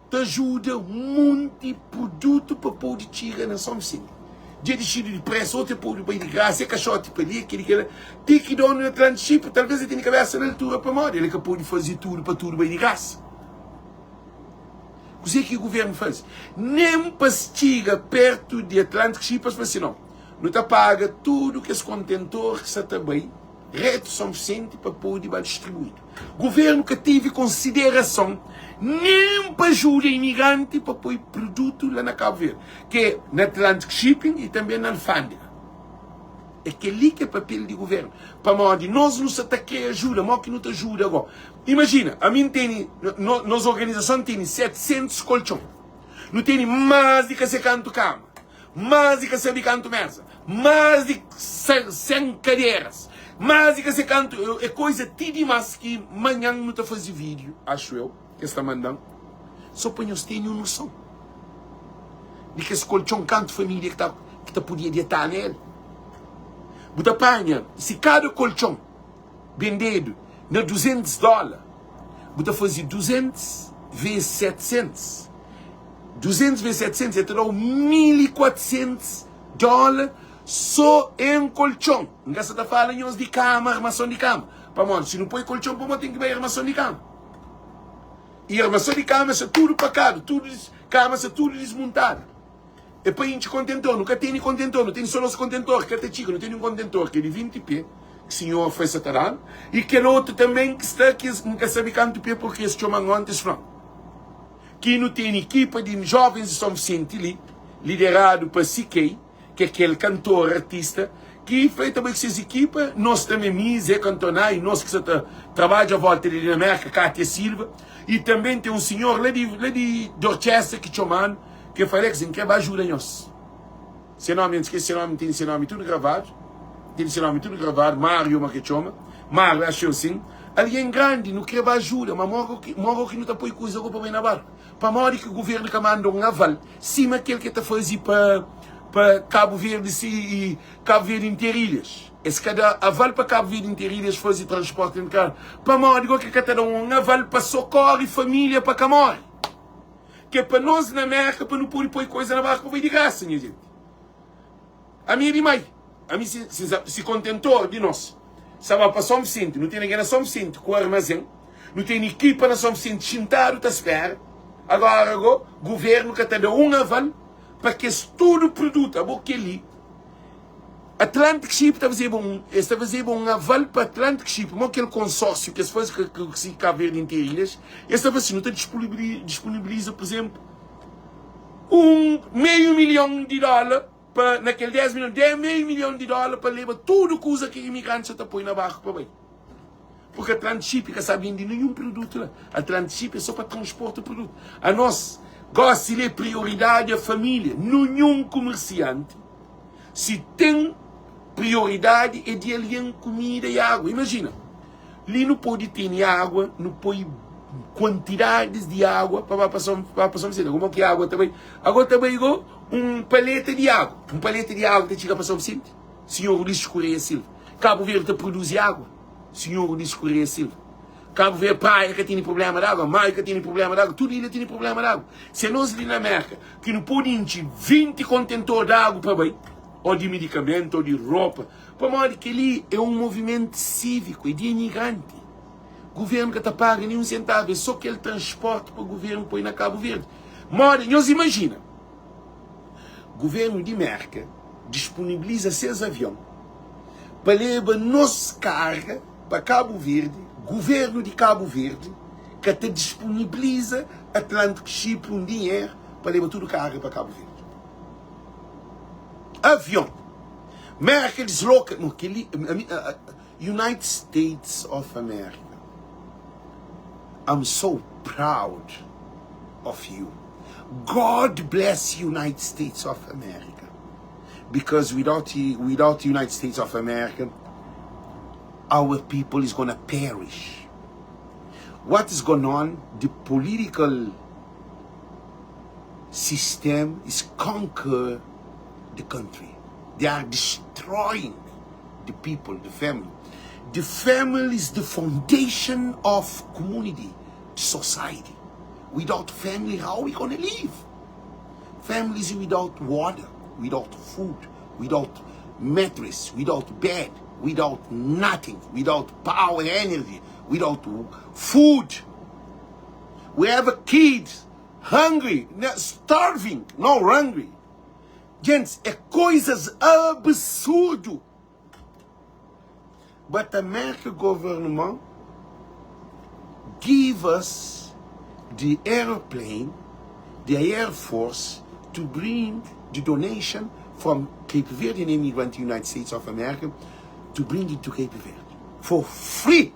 te ajuda muito produto para poder tirar na São Vicente. Dia de tiro de preço, outro pode ir de graça, é caixote para ali, aquele. Tem que dar no Atlantic Shipping, talvez ele tenha cabeça na altura para morrer, ele que pode fazer tudo para tudo bem de graça. O que o governo faz? Nem para se tirar perto de Atlantic Shipping, mas assim não. Não te paga tudo que esse contentor que está bem, reto São Vicente para poder ir distribuído. Governo que teve consideração nem para ajudar imigrante para pôr produto lá na Cabo Verde, que é na Atlantic Shipping e também na alfândega. É que ali que é papel de governo. Para onde nós nos ataquemos ajuda, mas que não te ajuda agora. Imagina, a mim tem, nossa organização tem 700 colchões. Não tem mais de que se canto cama, mais de que se canto mesa, mais de 100 cadeiras, mais de que se canto, é coisa demais que amanhã não te fazer vídeo, acho eu, que está mandando. Só para nós termos uma noção de que esse colchão canto família que tá podia deitar nele. Você apanha, se cada colchão vendido na $200, você faz 200 vezes 700. 200 vezes 700, então dá $1.400 só em colchão. Não está falando de cama, armação de cama. Se não põe colchão, tem que ver armação de cama. E armação de cama é tudo para cá, cama é tudo desmontado. E para a gente contentor, nunca tem contentor, não tem só nosso contentor, que é chico, não tem um contentor que é de 20 pés, que o senhor foi satarano, e que é outro também que está, que nunca sabe quanto pé, porque esse chamam antes não. Que não tem equipa de jovens de São Vicente ali, liderado por CK, que é aquele cantor, artista, que foi também com essas equipas, nós também, Zé Cantonai, nós que trabalhamos à volta de Dinamarca, Cátia Silva, e também tem um senhor lá de orquestra que chamam, que falei que vai ajudar nós. Seu nome, esquece seu nome, tem seu nome tudo gravado. Tem seu nome tudo gravado. Mário Maquechoma. Mário, achou assim. Alguém grande, não quer ajuda, mas moro que não está põe coisa para bem na barca. Para morrer que o governo que manda um aval, cima aquele que está fazendo para Cabo Verde e Cabo Verde Interilhas. Esse cada aval para Cabo Verde Interilhas fazer transporte em carro. Para morrer que está dando um aval para socorro e família para Camor. Que é para nós na América, para não pôr coisa na barca, para ir de graça, minha gente. A minha demais. A mim se contentou de nós. Sabe, para São Vicente, não tem ninguém na São Vicente com armazém, não tem equipa na São Vicente sentado à espera. Agora, o governo que está dando um aval para que todo produto, a boca ali, Atlantic Ship está fazendo um aval para Atlantic Ship, como aquele consórcio que se faz com Cabo Verde Interilhas, esta vacina disponibiliza, por exemplo, $500 mil para naquele 10 milhões, $10 mil para levar tudo que usa que imigrantes está põe na barca para bem. Porque a Tranship não sabe de nenhum produto lá. A Tranship é só para transporte de produto. A nós gosta de prioridade à família. Nenhum comerciante se tem prioridade é de alguém comida e água. Imagina, ali não pode ter água, não pode quantidades de água para passar como que água também. Agora também paleta de água. Paleta de água que chega para São Vicente. Senhor Ulisses Correia Silva. Cabo Verde produz água. Senhor Ulisses Correia Silva. Cabo Verde, praia que tem problema de água, Maio que tem problema de água, tudo ilha tem problema de água. Se nós ali na América, que não pode encher 20 contentores de água para bem, ou de medicamento, ou de roupa, para modo que ali é um movimento cívico, é de imigrante. O governo que está pagando nenhum centavo, é só aquele transporte para o governo põe na Cabo Verde. Nós imagina, o governo de América disponibiliza 6 aviões para levar nossa carga para Cabo Verde, governo de Cabo Verde, que até disponibiliza Atlantic Ship um dinheiro para levar tudo carga para Cabo Verde. Avião. América desloca. United States of America. I'm so proud of you. God bless United States of America. Because without the United States of America, our people is going to perish. What is going on? The political system is conquer the country. They are destroying the people, the family. The family is the foundation of community, society. Without family, how are we going to live? Families without water, without food, without mattress, without bed, without nothing, without power, energy, without food. We have a kid hungry, starving, not hungry. Gente, é coisas absurdo. But the American government give us the airplane, the Air Force, to bring the donation from Cape Verde and immigrant to the United States of America to bring it to Cape Verde for free.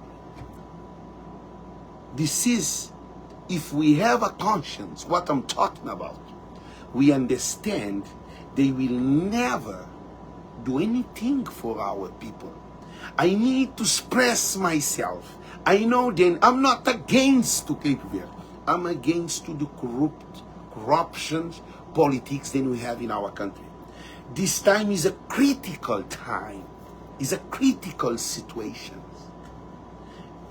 This is, if we have a conscience, what I'm talking about, we understand they will never do anything for our people. I need to express myself. I know then I'm not against to Cape Verde. I'm against to the corruption, politics that we have in our country. This time is a critical time. It's a critical situation.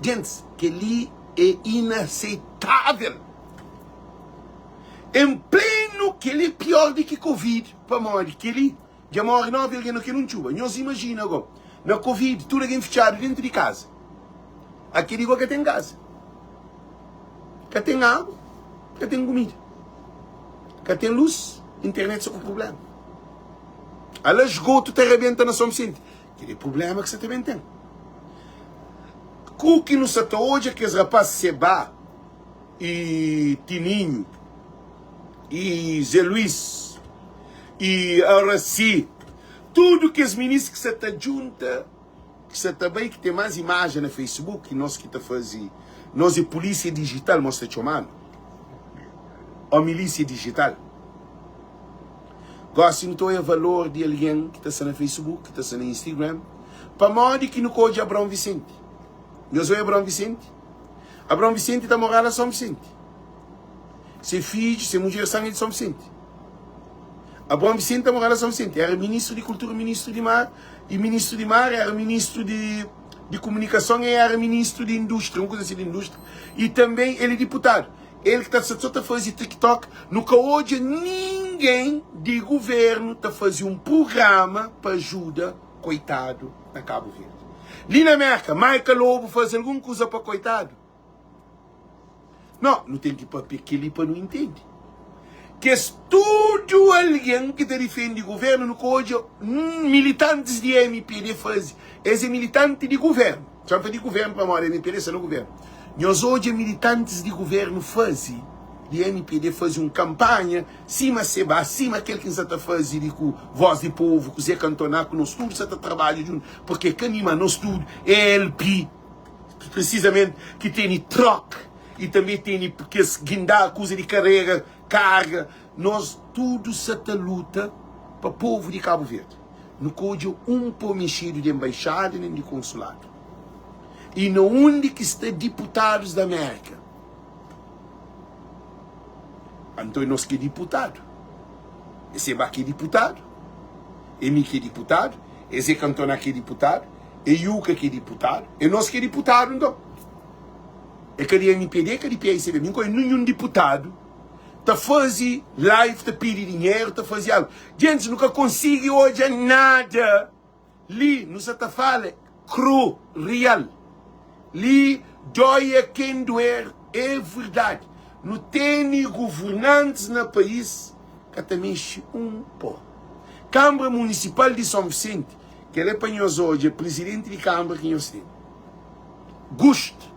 Gente, que ali é inaceitável. Em pleno que ele é pior do que Covid, para morrer, que ele já morre 9 alguém que não chuva. Nós imagina agora, na Covid, tudo alguém fechado dentro de casa. Aquele igual que tem casa. Que tem água, que tem comida. Que tem luz, internet só com problema. Ela esgoto te arrebenta na São Vicente. Aquele problema que você também tem. O que nos até hoje é que os rapazes Seba e Tininho e Zé Luiz e Araci, tudo que os meninos que você está junta, que você também que tem mais imagem no Facebook, nós que está fazendo, nós é polícia digital, nós está chamando, a milícia digital. Gosto de ter o valor de alguém que está no Facebook, que está no Instagram, para modo que não pode Abrão Vicente. Eu sou Abrão Vicente. Abrão Vicente está morando a São Vicente. Seu filho, sua mulher sangue de São Vicente. Abrão Vicente está morando a São Vicente. Era ministro de Cultura, ministro de Mar. E ministro de Mar era ministro de Comunicação e era ministro de Indústria, uma coisa assim de Indústria. E também ele é deputado. Ele que está fazendo TikTok, nunca hoje ninguém de governo está fazendo um programa para ajudar coitado na Cabo Verde. Ali na América, Michael Lobo faz alguma coisa para coitado? Não tem que papel que ele não entende. Que tudo alguém que defende o governo no hoje militantes de MPD fazem. Esse militante de governo. Chama de governo para morar MPD, se não governo. Nós hoje militantes de governo fazem, de MPD fazem uma campanha, cima seba, cima aquele que está fazendo com voz de povo, com Zé Cantonar, com nós tudo está trabalhando junto, porque canima nós tudo é LP, precisamente que tem troca e também tem que guindar coisa de carga, nós tudo está luta para o povo de Cabo Verde. No código por mexido de embaixada nem de consulado. E no onde que está deputados da América. Então nós que é deputado. Esse aqui é deputado. Emi que é deputado. Esse Cantona que é deputado. E Yuca que é deputado. E nós que é deputado, então. É que de MPD, que de PICB. Não é nenhum deputado. Está fazendo live, está pedindo dinheiro, está fazendo algo. Gente, nunca consigo hoje nada. Ali, não se está falando cru, real. Ali, joia quem doer, é verdade. Não tem governantes no país que também mexe um pouco. Câmara Municipal de São Vicente, que ele é hoje, é presidente de Câmara que nós temos. Gosto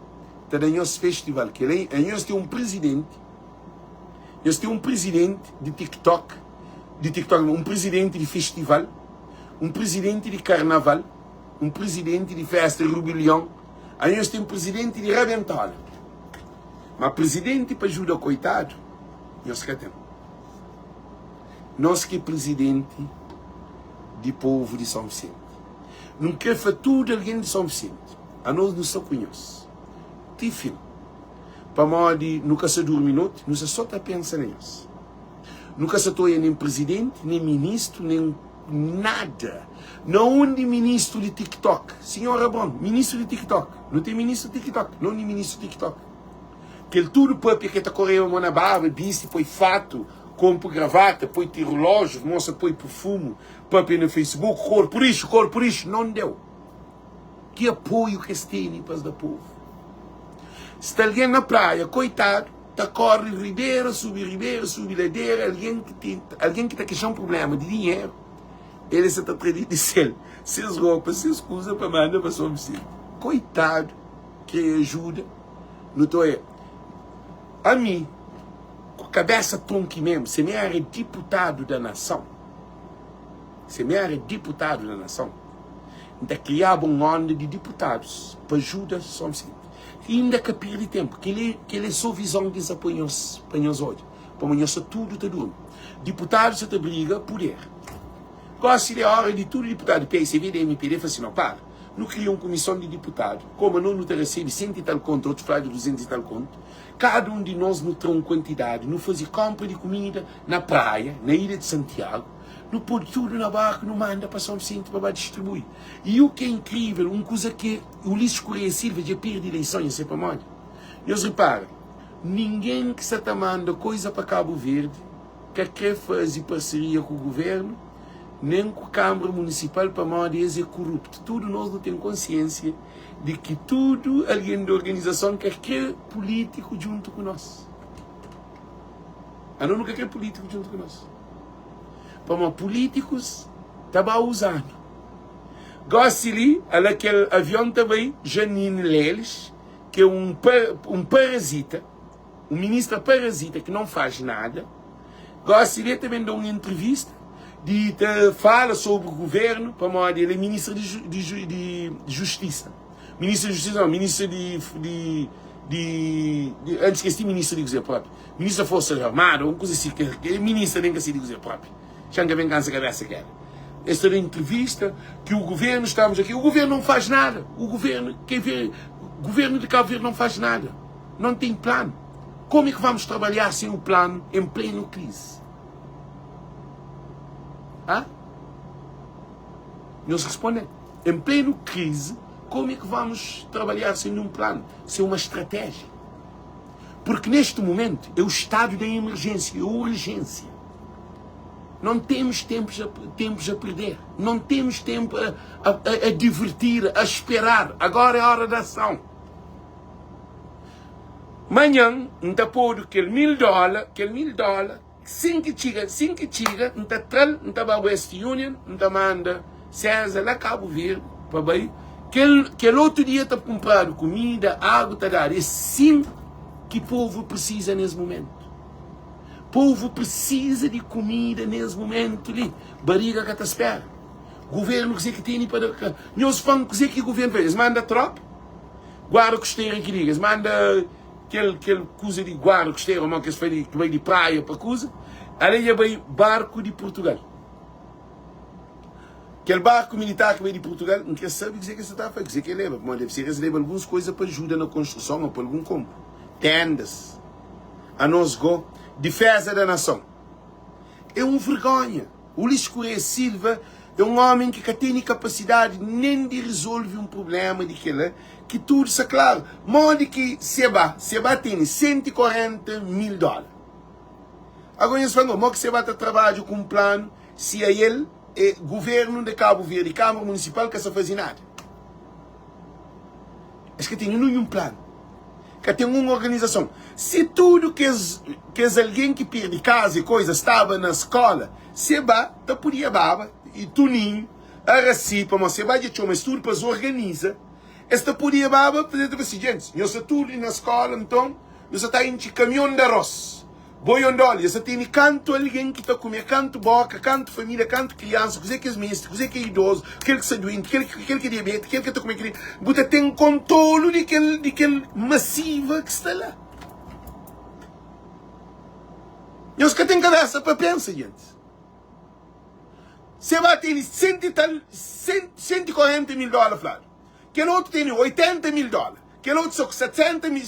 de nosso festival, que ele nós temos um presidente. Nós temos um presidente de TikTok, um presidente de festival, um presidente de carnaval, um presidente de festa de Rubilhão. Aí nós temos um presidente de Rabentola. Mas presidente para ajudar coitado, nós que temos. Nós que é presidente de povo de São Vicente. Não quer fazer tudo alguém de São Vicente. A nós não só conhece. Tem filme. Para modo nunca se dorme noite, nunca só está pensando nisso. Nunca se toia nem presidente, nem ministro, nem nada. Não de ministro de TikTok. Senhora Bom, ministro de TikTok. Não tem ministro de TikTok. Não tem ministro de TikTok. Que ele tudo põe que está correndo uma na barba, disse, põe fato, compra gravata, põe relógio, moça põe perfume, põe no Facebook, cor por isso, não deu. Que apoio que se tem para o povo. Se está alguém na praia, coitado, está corre ribeira, sube ladeira, alguém que está queixando um problema de dinheiro, ele se está trazendo de céu, seus roupas, seus coisas para mandar para São Vicente. Coitado, que ajuda, não estou aí. A mim, com a cabeça tonque mesmo, se me era deputado da nação, ainda criava um onda de deputados para ajudar São Vicente. E ainda que perde tempo, que ele é só visão que se apanhou hoje. Para amanhã tudo está duro. Deputados se briga poder. Gosto de hora de tudo deputado de PSV, de MPD, fala assim, não, para. Não cria uma comissão de deputado. Como não te recebe 100 e tal conto, outros falam de 200 e tal conto. Cada um de nós não tem uma quantidade. Não faz compra de comida na praia, na ilha de Santiago. Não põe tudo na barca, não manda para São Vicente para distribuir. E o que é incrível, uma coisa que o Ulisses Correia Silva já perde eleições, você para moda. Deus repara, ninguém que está mandando coisa para Cabo Verde, que quer fazer parceria com o governo, nem com a Câmara Municipal para moda, é corrupto. Tudo nós não temos consciência de que tudo alguém da organização quer político junto com nós. A não quer político junto com nós. Como políticos estavam usando. Gosto ali, aquele avião também, Janine Leles, que é um parasita, um ministro parasita que não faz nada. Gosto ali também de uma entrevista, de fala sobre o governo, como ele é ministro de Justiça. Ministro de Justiça, não, ministro antes que esse ministro de dizer próprio. Ministro da Força Armada, uma coisa assim, que é ministro nem que se dizer próprio. Xanga vem cansa cabeça quer. Esta era a entrevista que o governo, estamos aqui, o governo não faz nada. O governo, quem vê, o governo de Cabo Verde não faz nada. Não tem plano. Como é que vamos trabalhar sem o plano em pleno crise? Ah? Eles respondem, em pleno crise, como é que vamos trabalhar sem um plano, sem uma estratégia? Porque neste momento é o estado da emergência, a urgência. Não temos tempos a perder. Não temos tempo a divertir, a esperar. Agora é a hora da ação. Manhã, não está pôr aquele $1000, sem que chega, não está tral, não está para West Union, não está manda César lá Cabo Verde, para baixo. Que outro dia está comprando comida, água, está dar. É sim que o povo precisa nesse momento. O povo precisa de comida nesse momento ali. Barriga que te espera. Governo que tem para... Nós fãs que o governo fez. Manda tropa. Guarda costeira que digas. Manda aquele coisa de guarda costeira, que vai de praia para coisa. Ali vai barco de Portugal. Aquele barco militar que veio de Portugal, não quer saber dizer que você está a fazer, dizer que leva. Mas deve ser receber algumas coisas para ajudar na construção ou para algum compro. Tendas. A nós go. Defesa da nação. É uma vergonha. O Luís Correia Silva é um homem que não tem capacidade nem de resolver um problema daquele, que tudo está claro. Modo que Seba tem $140 mil. Agora eles falam, como que Seba está trabalhando com um plano, se é ele, é governo de Cabo Verde, Câmara Municipal, que não faz nada. Acho que tem nenhum plano. Que tem uma organização. Se tudo que alguém que perde casa e coisa estava na escola, Seba, tá podia baba, e Tuninho, a Racipa, mas Seba já tinha uma estudo para se organizar. Esta podia baba, fazer assim, gente, nós estamos tudo na escola, então, nós estamos em caminhão de arroz. Boiondoli, você tem canto alguém que está comendo, canto boca, canto família, canto criança, que é mestre, que é idoso, aquele que é doente, aquele que é diabetes, aquele que está comendo, você tem controle daquele massiva que está lá. Nós que tem cabeça para pensar, gente. Você vai ter $140 mil, Flávio. Que outro tem $80 mil. Que outro só $70 mil.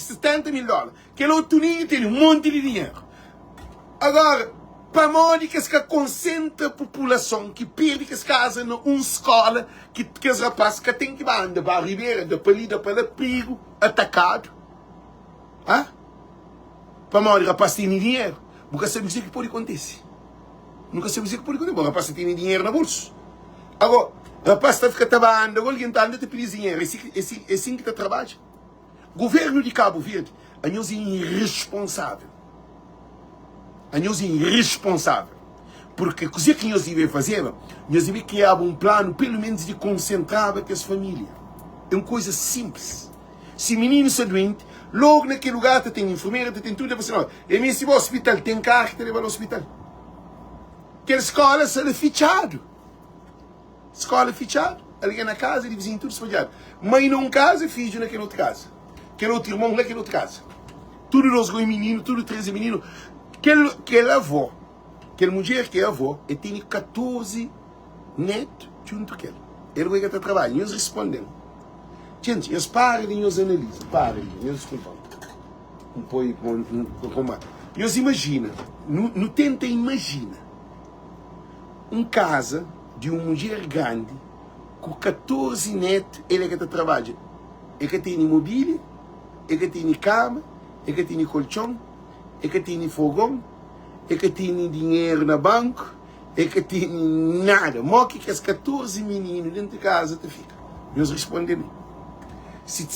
Que outro tem um monte de dinheiro. Agora, para modo que se concentra a população, que perde que se casa numa escola, que os rapazes que tem que andar para a ribeira, da palida para o perigo, atacado. Ah? Para modo que o rapaz tem dinheiro. Nunca sabe dizer que pode acontecer. Nunca sabe dizer que pode acontecer. O rapaz tem dinheiro na bolsa. Agora, o rapaz está ficando trabalhando, alguém está andando a pedir dinheiro. É assim que está trabalhando. O governo de Cabo Verde, a nós é irresponsável. A nós é irresponsável. Porque o que nós devemos fazer? Nós devemos criar um plano, pelo menos, de concentrar com as famílias. É uma coisa simples. Se o menino está doente, logo naquele lugar tem enfermeira, tem tudo. Você não, e mesmo se o hospital tem carro que te leva ao hospital. Aquela escola é fichado. Escola fichado. Alguém na casa, ele vizinho tudo espalhado. Mãe num casa, filho naquela outra casa. Aquele outro irmão naquela outra casa. Tudo nós dois meninos, tudo 13 meninos. Aquela avó, aquela mulher que é avó, e tem 14 netos junto com ela. Ele vai estar trabalhando. E eles respondem. Gente, eles param e eles analisam. Param e eles desculpam. Eles imaginam. Não tenta imaginar. Uma casa de uma mulher grande com 14 netos, ele é que está trabalhando. É que tem imobília, é que tem cama, é que tem colchão, é que tem fogão, é que tem dinheiro na banco, é que tem nada. Moque que as 14 meninos dentro de casa te ficam. Eles respondem. Se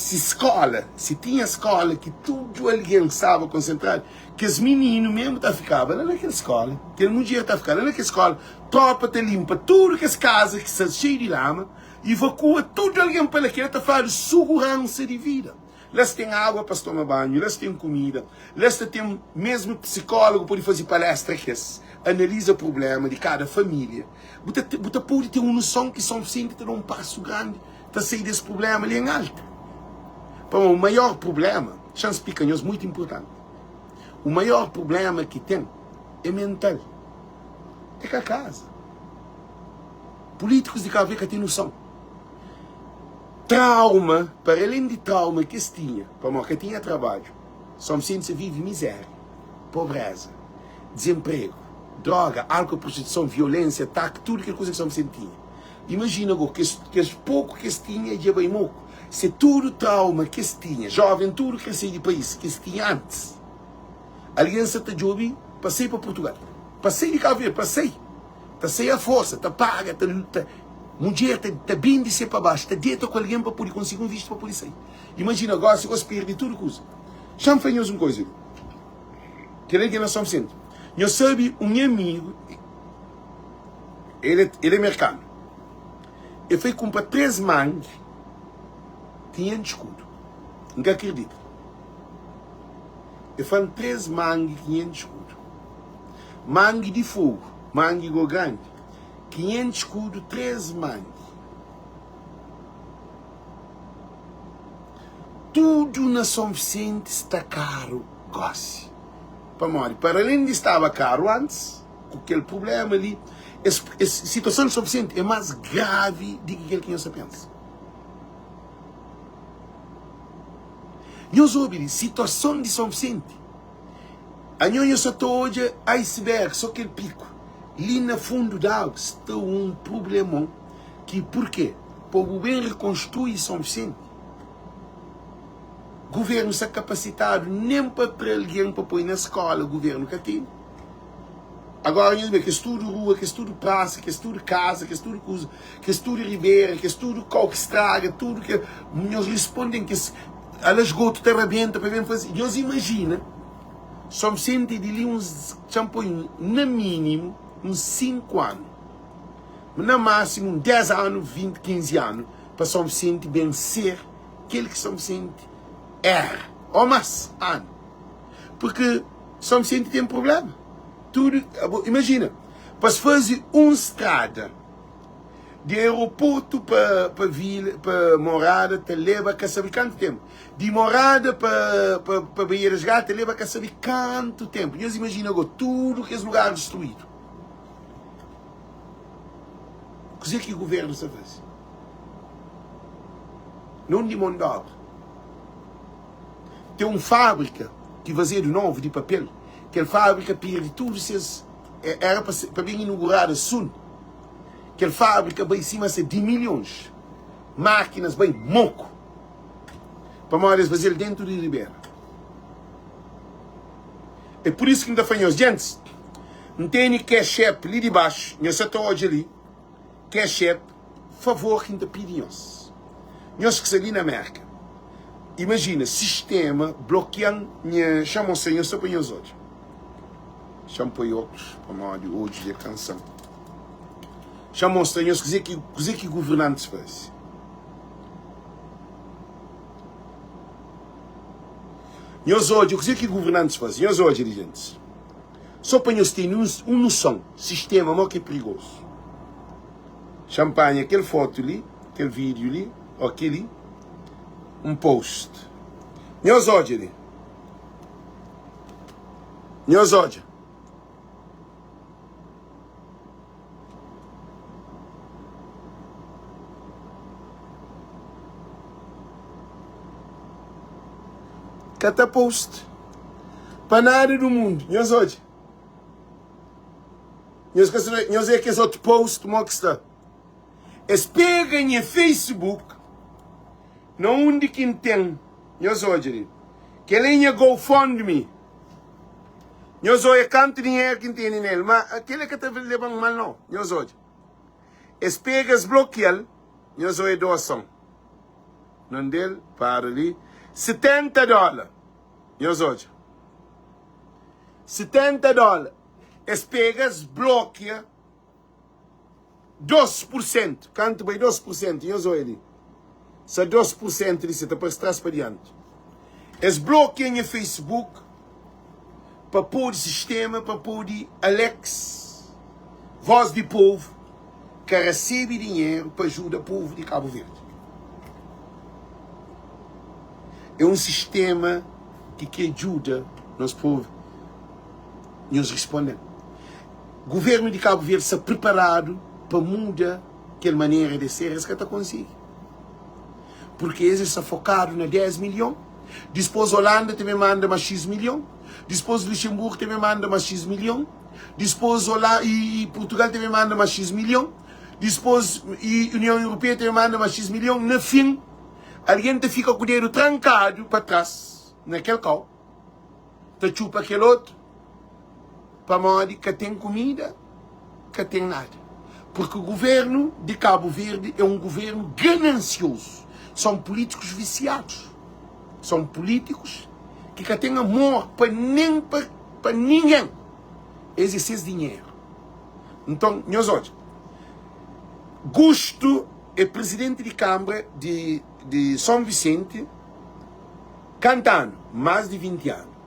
tinha escola que tudo alguém sabe concentrar, que os meninos mesmo ficavam lá naquela escola, que a mulher ficando lá naquela escola, tropa te limpa tudo que as casas que estão cheias de lama, evacua tudo alguém para aquilo, está falando segurança de vida. Elas têm água para tomar banho, elas têm comida, elas têm mesmo psicólogo para fazer palestras que analisa o problema de cada família. Você pode ter uma noção que são suficiente para dar um passo grande para sair desse problema ali em alta. O maior problema, chance pequenos, muito importante. O maior problema que tem é mental. É que a casa. Políticos de Cabo Verde têm noção. Trauma, para além de trauma que se tinha, para que tinha trabalho, São Vicente vive miséria, pobreza, desemprego, droga, álcool, prostituição, violência, ataque, tudo que coisa que São Vicente tinha. Imagina que pouco que se tinha e bem pouco. Se tudo trauma que se tinha, jovem, tudo que saiu do país, que se tinha antes. A aliança te jobi, passei para Portugal. Passei de Cabo Verde, passei. Passei a força, te paga, mulher está bem de ser para baixo, está dentro com alguém para poder conseguir um visto para poder sair. Imagina agora se você perde tudo coisa. Chama-nos uma coisa. Querem que nós somos sempre. Eu sabe um amigo, ele é americano. Ele foi comprar 3 mangues, 500 escudos. Não acredito. Ele faz 3 mangues, 500 escudos. Mangue de fogo, mangue grande. 500 escudos, 3 mangues. Tudo na São Vicente está caro, gosse. Para além de estava caro antes, com aquele problema ali, a situação de São Vicente é mais grave do que aquilo que você pensa. Nós ouvimos, situação de São Vicente. A nós só está hoje iceberg, só aquele pico. Ali no fundo da água está um problemão que, por quê? Para o governo reconstruir São Vicente, o governo está capacitado nem para alguém para pôr na escola, o governo que tem. Agora, nós vemos que estudo rua, que estudo praça, que estudo casa, que estudo coisa, que estudo ribeira, que estudo qual que estraga, tudo que nós respondem que a esgoto te arrebenta para ver fazer. Nós imagina, São Vicente de ali uns champanhe, no mínimo, uns 5 anos. No máximo, 10 anos, 20, 15 anos, para São Vicente vencer aquele que São Vicente é. Ou mais ano. Porque São Vicente tem um problema. Tudo, imagina, para se fazer uma estrada de aeroporto para morada, te leva a saber quanto tempo. De morada para Bahia das Gatas, te leva a saber quanto tempo. E você imagina agora, tudo que é lugar destruído. O que é que o governo está fazendo? Não de mão de obra. Tem uma fábrica que fazia de novo de papel. Aquela fábrica perde tudo. Era para bem inaugurada Sun. Aquela fábrica bem em cima de milhões. Máquinas bem moco. Para mais fazer dentro de Ribeira. É por isso que ainda faz gente. Não tem cash-app ali de baixo. Nós só estamos hoje ali. Cash-app. Favor que ainda pedimos. Nós que ali na América. Imagina, sistema bloqueando. Chamam-se, nós só põe os olhos. Chamam-se outros. Para mais hoje de canção. Chamam-se, nós dizer que governantes faz. Nós hoje, o que governantes fazem? Nós hoje, dirigentes. Só para nós terem uma noção, sistema muito que é perigoso. Champanhe, aquele foto ali, aquele vídeo ali, aquele, um post. Nós hoje, ali. Nós hoje. Cada post. Para nada do mundo. Nós hoje. Nós é que esse outro post, como que está. Eles pegam em Facebook, não onde quem tem. Nós hoje. Que ele é GoFundMe. Nós hoje quanto dinheiro que tem nele. Mas aquele que está levando mal não. Nós hoje. Eles pegam, eles bloqueiam. Nós hoje doação. Não dele, para ali. $70. Nós hoje. $70. Eles pegam, bloqueiam 2%. Quanto vai 2%? Nós hoje ali. Se 2% disso, depois traz para diante. Eles bloqueiam o Facebook para pôr o sistema, para pôr Alex, voz do povo, que recebe dinheiro para ajudar o povo de Cabo Verde. É um sistema que ajuda nosso povo. Nos respondem. O governo de Cabo Verde está preparado para mudar aquela maneira de ser, isso que está conseguindo. Porque eles estão focados na 10 milhões, depois Holanda também manda mais X milhões, depois Luxemburgo também manda mais X milhões, depois Holanda e Portugal também manda mais X milhões, depois e União Europeia também manda mais X milhões. No fim, alguém fica com o dedo trancado para trás, naquele carro, te chupa aquele outro, para modo que tem comida, que tem nada. Porque o governo de Cabo Verde é um governo ganancioso. São políticos viciados. São políticos que têm amor para ninguém. Esse é dinheiro. Então, meus olhos, Gusto é presidente de Câmara de São Vicente, cantando mais de 20 anos.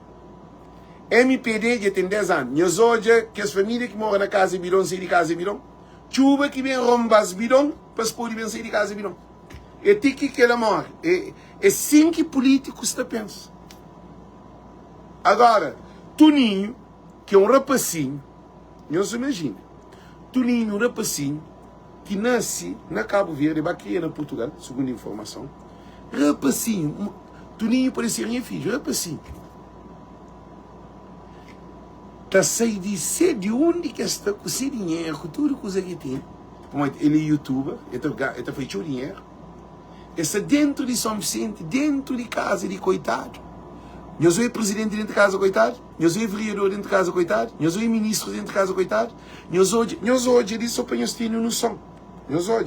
MPD já tem 10 anos. Meus olhos, que as famílias que moram na casa de Bidon, saem de casa de Bidon, chuva que vem romper as Bidon, para se poder sair de casa de Bidon. É tique que ela morre. É assim que políticos está pensando. Agora, Toninho, que é um rapacinho, não se imagina, Toninho, um rapacinho, que nasce na Cabo Verde, vai criar na Portugal, segundo a informação, rapacinho, Toninho parecia minha filha, rapacinho. Está sem dizer de onde que está com esse dinheiro, com tudo que tem. Ele é youtuber, ele fez o dinheiro. Está dentro de São Vicente, dentro de casa de coitado. Eu sou presidente dentro de casa, coitado. Eu sou vereador dentro de casa, coitado. Eu sou ministro dentro de casa, coitado. Eu sou ele só para nós termos noção. Eu sou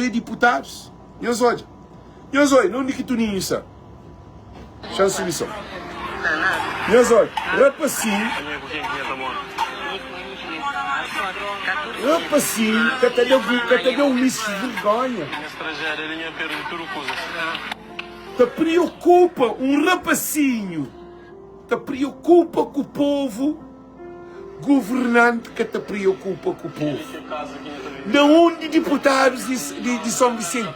deputados. Eu sou, não digo que tu nem isso. Chance de som. Eu sou, rapacinho, que te deu um misto de vergonha. Te preocupa um rapacinho, te preocupa com o povo, governante que te preocupa com o povo. Não onde deputados de São Vicente.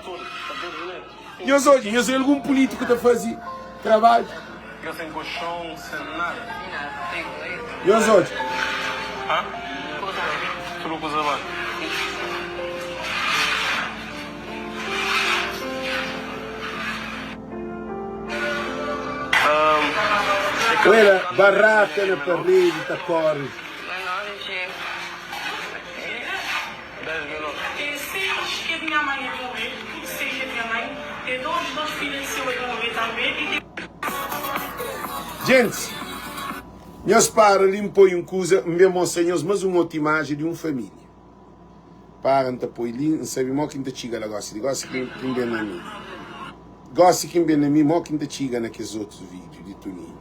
Eu sou algum político que faz trabalho. Sem colchão, sem nada. Eu sou. Hã? Tudo coisa lá. Olha, barraca na parede, está corre. 10 minutos. Acho que a minha mãe é morrer, tudo seja minha mãe. Tem dois filhos seus que vão morrer também. Gente, meus pais limpam uma coisa, me mostram mais uma outra imagem de uma família. Para não apoiar ali, não sabe mais quem te chega lá, gosta quem vem na mim. Gosta quem vem na mim, mais quem te chega naqueles outros vídeos de Toninho.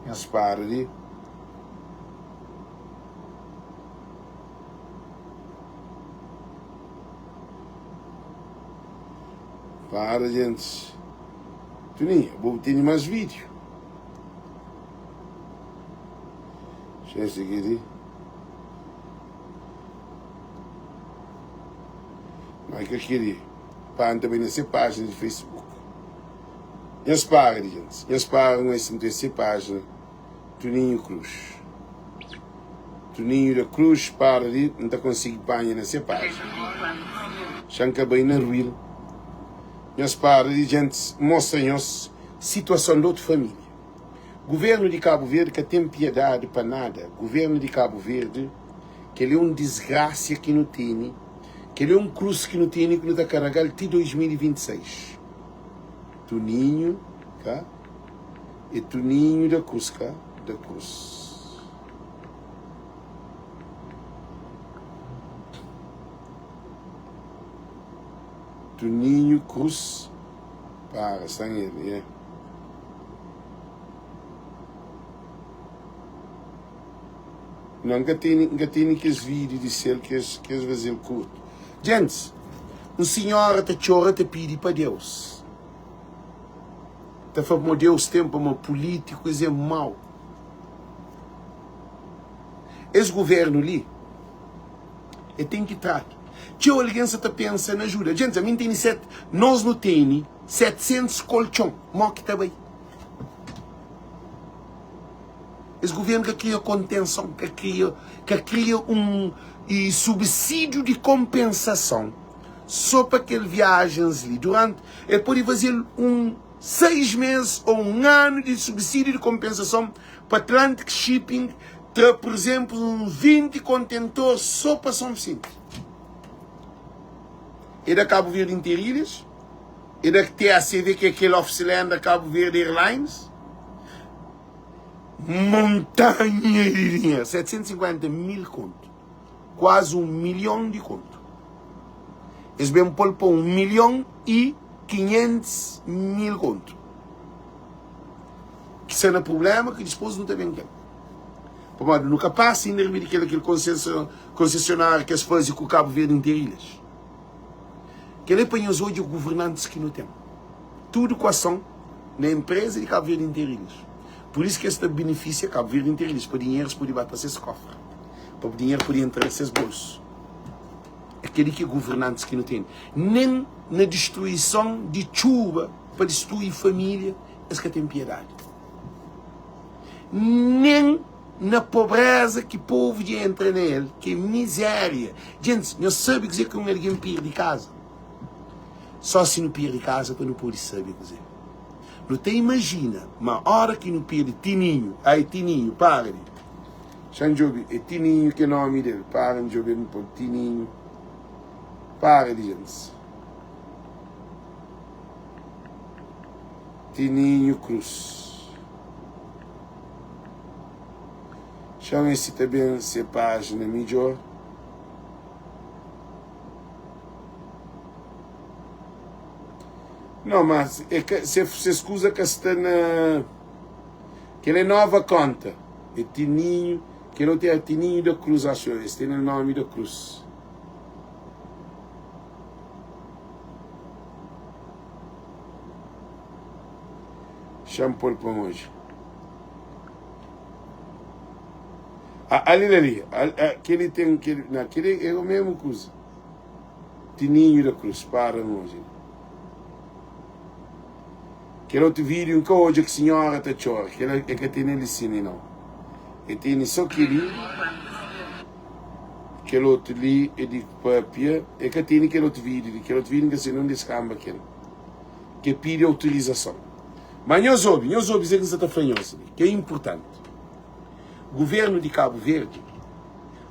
Meus pais ali. Para, gente. Toninho, vou ter mais vídeo. Deixa eu seguir aí. Mas que eu queria. Para também nessa página de Facebook. E as páginas, gente. E as páginas nessa página. Toninho Cruz. Toninho da Cruz, para ali. Não está conseguindo página nessa página. Chanca bem na ruína. E as páginas, gente, mostram-nos situação de outra família. Governo de Cabo Verde que tem piedade para nada. Governo de Cabo Verde que ele é uma desgraça que não tem, que ele é um cruz que não tem, que não está carregado até 2026. Toninho, cá, e Toninho da Cruz, cá, da Cruz. Toninho Cruz, para, está ele, é. Nunca tem aqueles vídeos de ser que eles fazem curto. Gente, um senhor te chora, te pede para Deus. Te fala, meu Deus, tempo, meu político, é mau. Esse governo ali, ele tem que tratar. Se alguém se pensa na ajuda. Gente, a mim tem nós não temos 700 colchão. Mó que está bem. Esse governo que cria contenção, que cria um subsídio de compensação só para que ele viagens ali. Ele pode fazer 6 meses ou 1 ano de subsídio de compensação para Atlantic Shipping, por exemplo, 20 contentores só para São Vicente. E da Cabo Verde Interilhas, e da TACV, que é aquele oficial da Cabo Verde Airlines, montanha de dinheiro, 750 mil conto, quase 1 milhão de conto. Eles bem por 1.500.000 conto. Que se é problema que depois não tem bem que. Por modo, nunca passa ainda aquele concessionário que as fazem com o Cabo Verde Interilhas. Que ele põe os hoje governantes que não tem. Tudo com ação na empresa de Cabo Verde Interilhas. Por isso que esta beneficia Cabo Verde Interilhas. Para dinheiro se pode bater esse cofre. Para dinheiro pode entrar nesses bolsos. Aquele que governantes que não tem. Nem na destruição de chuva para destruir família, esse que tem piedade. Nem na pobreza que o povo entra nele, que é miséria. Gente, não sabe dizer que alguém perde casa. Só se não perde casa para não poder saber dizer. Não te imagina, uma hora que não perde Tininho, aí Tininho, para. Xanjobi, é Tininho que é o nome dele, para, Jobi, não pode, Tininho. Para, gente. Tininho Cruz. Chama esse também essa página melhor. Não, mas é que se escusa que está na. Que ele é nova conta. É Tininho. Que ele tem a Tininho da Cruz, acho. Este tem o nome da Cruz. Chama por hoje. Ali. Aquele tem. Aquele é o mesmo coisa. Tininho da Cruz, para hoje. Aquele outro vídeo que hoje a senhora está chorando. Que é que tem ele sim, não. E tem só aquele. Aquele outro ali é de papel. É que tem aquele outro vídeo que se não descamba aquele. Que pede autorização. Mas nós ouvimos dizer que você está falando, que é importante. O governo de Cabo Verde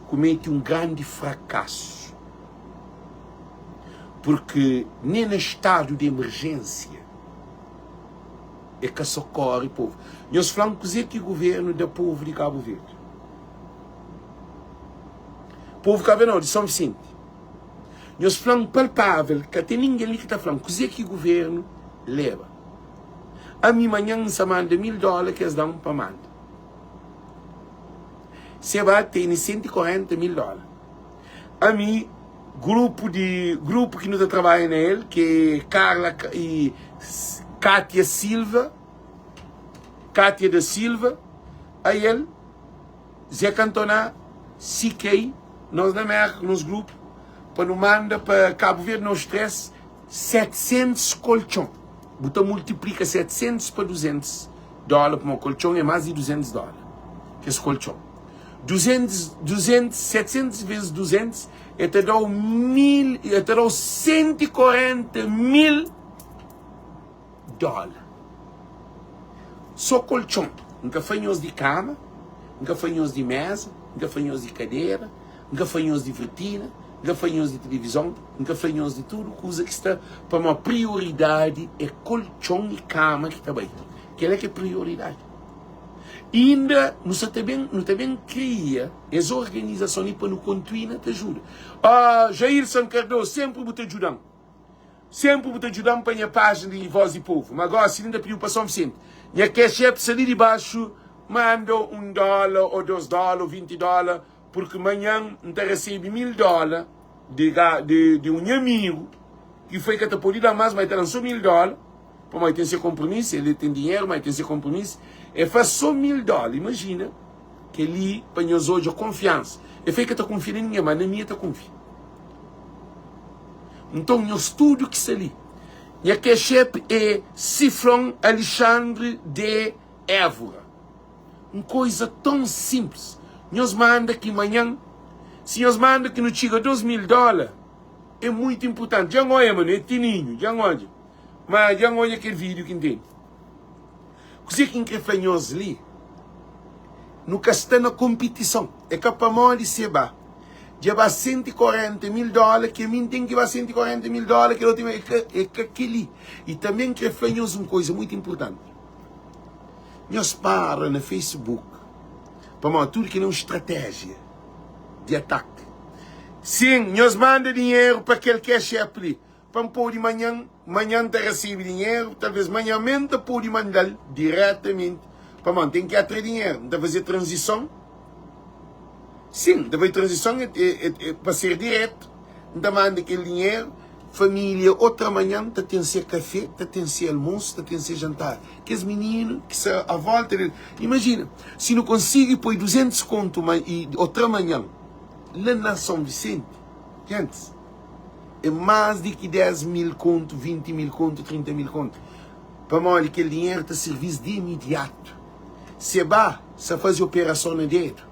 comete um grande fracasso. Porque nem no estado de emergência é que socorre o povo. Nós falamos que o governo do povo de Cabo Verde. Povo Cabo Verde, não, de São Vicente. Nós falamos palpável que até ninguém que está falando que o governo leva. A mim manhã se manda $1.000 que eles dão para manda. Se vai ter $140.000. A mim, grupo que não trabalha nele, que é Carla e Cátia da Silva, aí ele, Zé Cantona, CK, nós na América, nos grupos, para nos mandar para Cabo Verde, nós 700 colchões. Então multiplica 700 para $200 para um colchão, é mais de $200. Que esse colchão. 700 vezes 200, é te dá $140.000. Só colchão. Nunca fanhos de cama, nunca fanhos de mesa, nunca fanhos de cadeira, nunca fanhos de cortina, nunca fanhos de televisão, nunca fanhos de tudo, coisa que está para uma prioridade é colchão e cama que está bem. Que é prioridade. E ainda não também cria as organizações para nos continuar te ajudar. Jair Cardoso sempre vou te ajudando. Sempre vou te ajudando para a página de Voz e Povo. Mas agora, se ainda pediu para São Vicente, e a que chefe ali de baixo, manda $1 ou $2 ou $20, porque amanhã não recebe $1.000 de um amigo, que foi que te pode dar mais, mas te lançou $1.000, para mais ter seu compromisso, ele tem dinheiro, mas tem seu compromisso, e faz só $1.000, imagina, que ele apanhou hoje a confiança. E foi que te confia em ninguém, mas na minha te confia. Então, no estúdio que se ali, e a chefe é Cifrão Alexandre de Évora. uma coisa tão simples. Nós manda que amanhã, se nós manda que não chega $2.000, é muito importante. Já olha, mano, é tininho, já olha. Mas já olha aquele vídeo que tem. Você que quer nós ali, nunca está na competição. É capaz de ser bá. Já vai $140.000, que a mim tem que vai $140.000, que eu tenho é aquele. E também quer nós uma coisa muito importante. Nós para no Facebook, para tudo que não é uma estratégia de ataque. Sim, nós manda dinheiro para aquele que é chefe ali. Para pôr de manhã te recebe dinheiro, talvez manhã mente pode mandar diretamente. Para tem que atrair dinheiro, não fazer transição. Sim, depois transição para ser direto. Não manda aquele dinheiro. Família, outra manhã, tem que ser café, tem que ser almoço, tem que ser jantar. Que os meninos, que se à volta dele. Imagina, se não consegue pôr 200 conto e outra manhã, lá na São Vicente, gente, é mais de que 10.000 conto, 20.000 conto, 30.000 conto. Para mim, aquele dinheiro está serviço de imediato. Se vai, se fazer operação no dedo,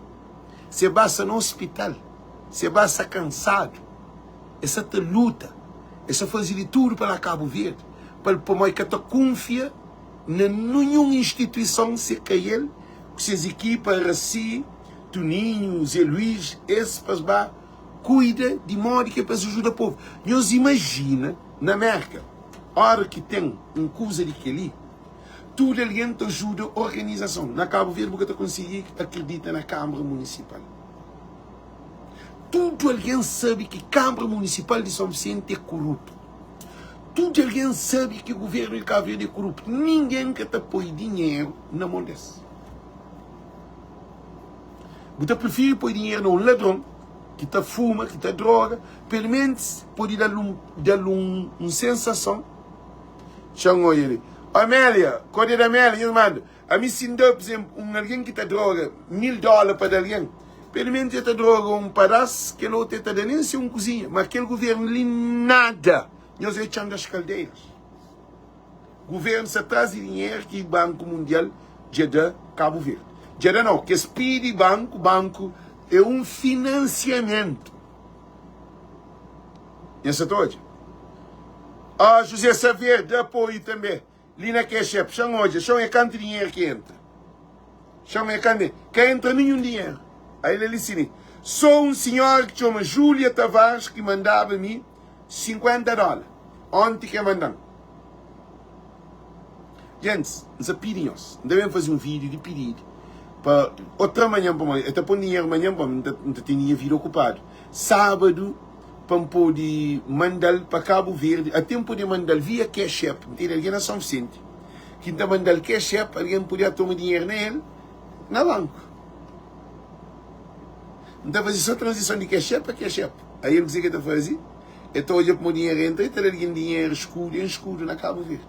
se vai no hospital, se vai cansado, essa te luta. Essa fazer de tudo para Cabo Verde. Para mim que tu confia em nenhuma instituição se que ele, que se equipa assim, Toninho, Zé Luís, esse para cuida de modo que para ajudar o povo. Nós imagina na América, a hora que tem uma coisa de que ali, tudo alguém te ajuda a organização. Na Cabo Verde, porque tu conseguir acredita na Câmara Municipal. Tudo alguém sabe que a Câmara Municipal de São Vicente é corrupto. Tudo alguém sabe que o governo de Cabo Verde é corrupto. Ninguém que te põe dinheiro na mão desse. Você prefere pôr dinheiro num ladrão que te fuma, que te droga, pelo menos pode dar uma sensação. Chama ele. Amélia, quando é da Amélia, eu mando. A mim se dá, por exemplo, alguém que te droga $1.000 para alguém. Pelo menos ele te droga um pedaço que não te dá nem se uma cozinha. Mas aquele governo ali nada. Nós echamos das caldeiras. O governo se traz dinheiro que o Banco Mundial já dá Cabo Verde. Já dá não, que esse pede banco é um financiamento. Essa toda. José Xavier dá apoio também. Lina que é chefe, chama hoje, chama é quanto dinheiro que entra. Chama é quanto, que entra nenhum dinheiro. Aí ele disse assim, sou um senhor que chama Júlia Tavares que mandava-me $50. Ontem que mandam. Gente, nos pedimos, devemos fazer um vídeo de pedido. Para outra manhã, para mim, até pôr dinheiro amanhã, para mim, não tinha vida ocupado. Sábado, para poder mandar para Cabo Verde, até poder mandar via Cash App, tem alguém na São Vicente, que está mandando Cash App, alguém podia tomar dinheiro nele, na banco. Então fazer só transição de Cash App para Cash App. Aí ele dizia que está fazendo, então hoje para o dinheiro entra e tem alguém dinheiro escuro na Cabo Verde.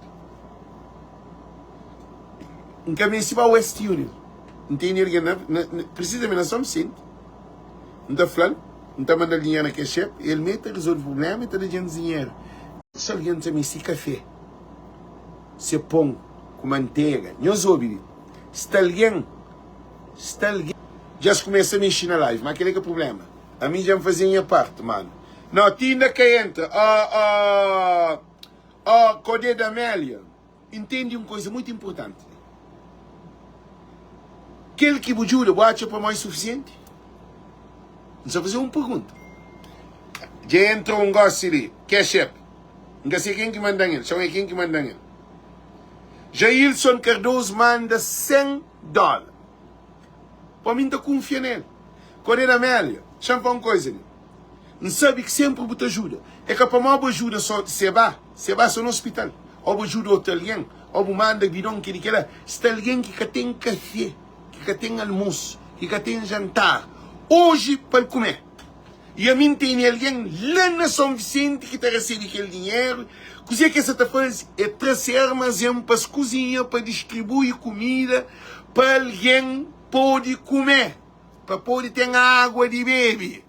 Em caminho se vai ao West Union, não tem ninguém, precisamente na São Vicente, não está falando? Não está mandando dinheiro na Cash App, ele mete, resolve o problema e está dando dinheiro. Se alguém também se café, se pão com manteiga, não soube. Se alguém, já se começa a mexer na live, mas aquele que é o problema. A mim já me fazia minha parte, mano. Não, tinha que entra. Codé da Amélia, entende uma coisa muito importante. Aquele que me ajuda, bate para mais suficiente. Não só fazer uma pergunta. Já entrou um negócio ali, Cash App. Não sei quem que manda ele, só é quem que manda ele. Jailson Cardoso manda $100. Para mim, eu confio nele. Quando é da Amélia, chama uma coisa ali. Não sabe que sempre você ajuda. É que para mim, ajuda só se vai só no hospital. Ou ajuda outro alguém. Ou manda bidão que ele quer. Se tem alguém que tem café, que tem almoço, que tem jantar. Hoje para comer. E a mim tem alguém lá na São Vicente que está recebendo aquele dinheiro. Coisa que essa está fazendo é trazer armazém para as cozinhas, para distribuir comida, para alguém pode comer, para poder ter água de beber.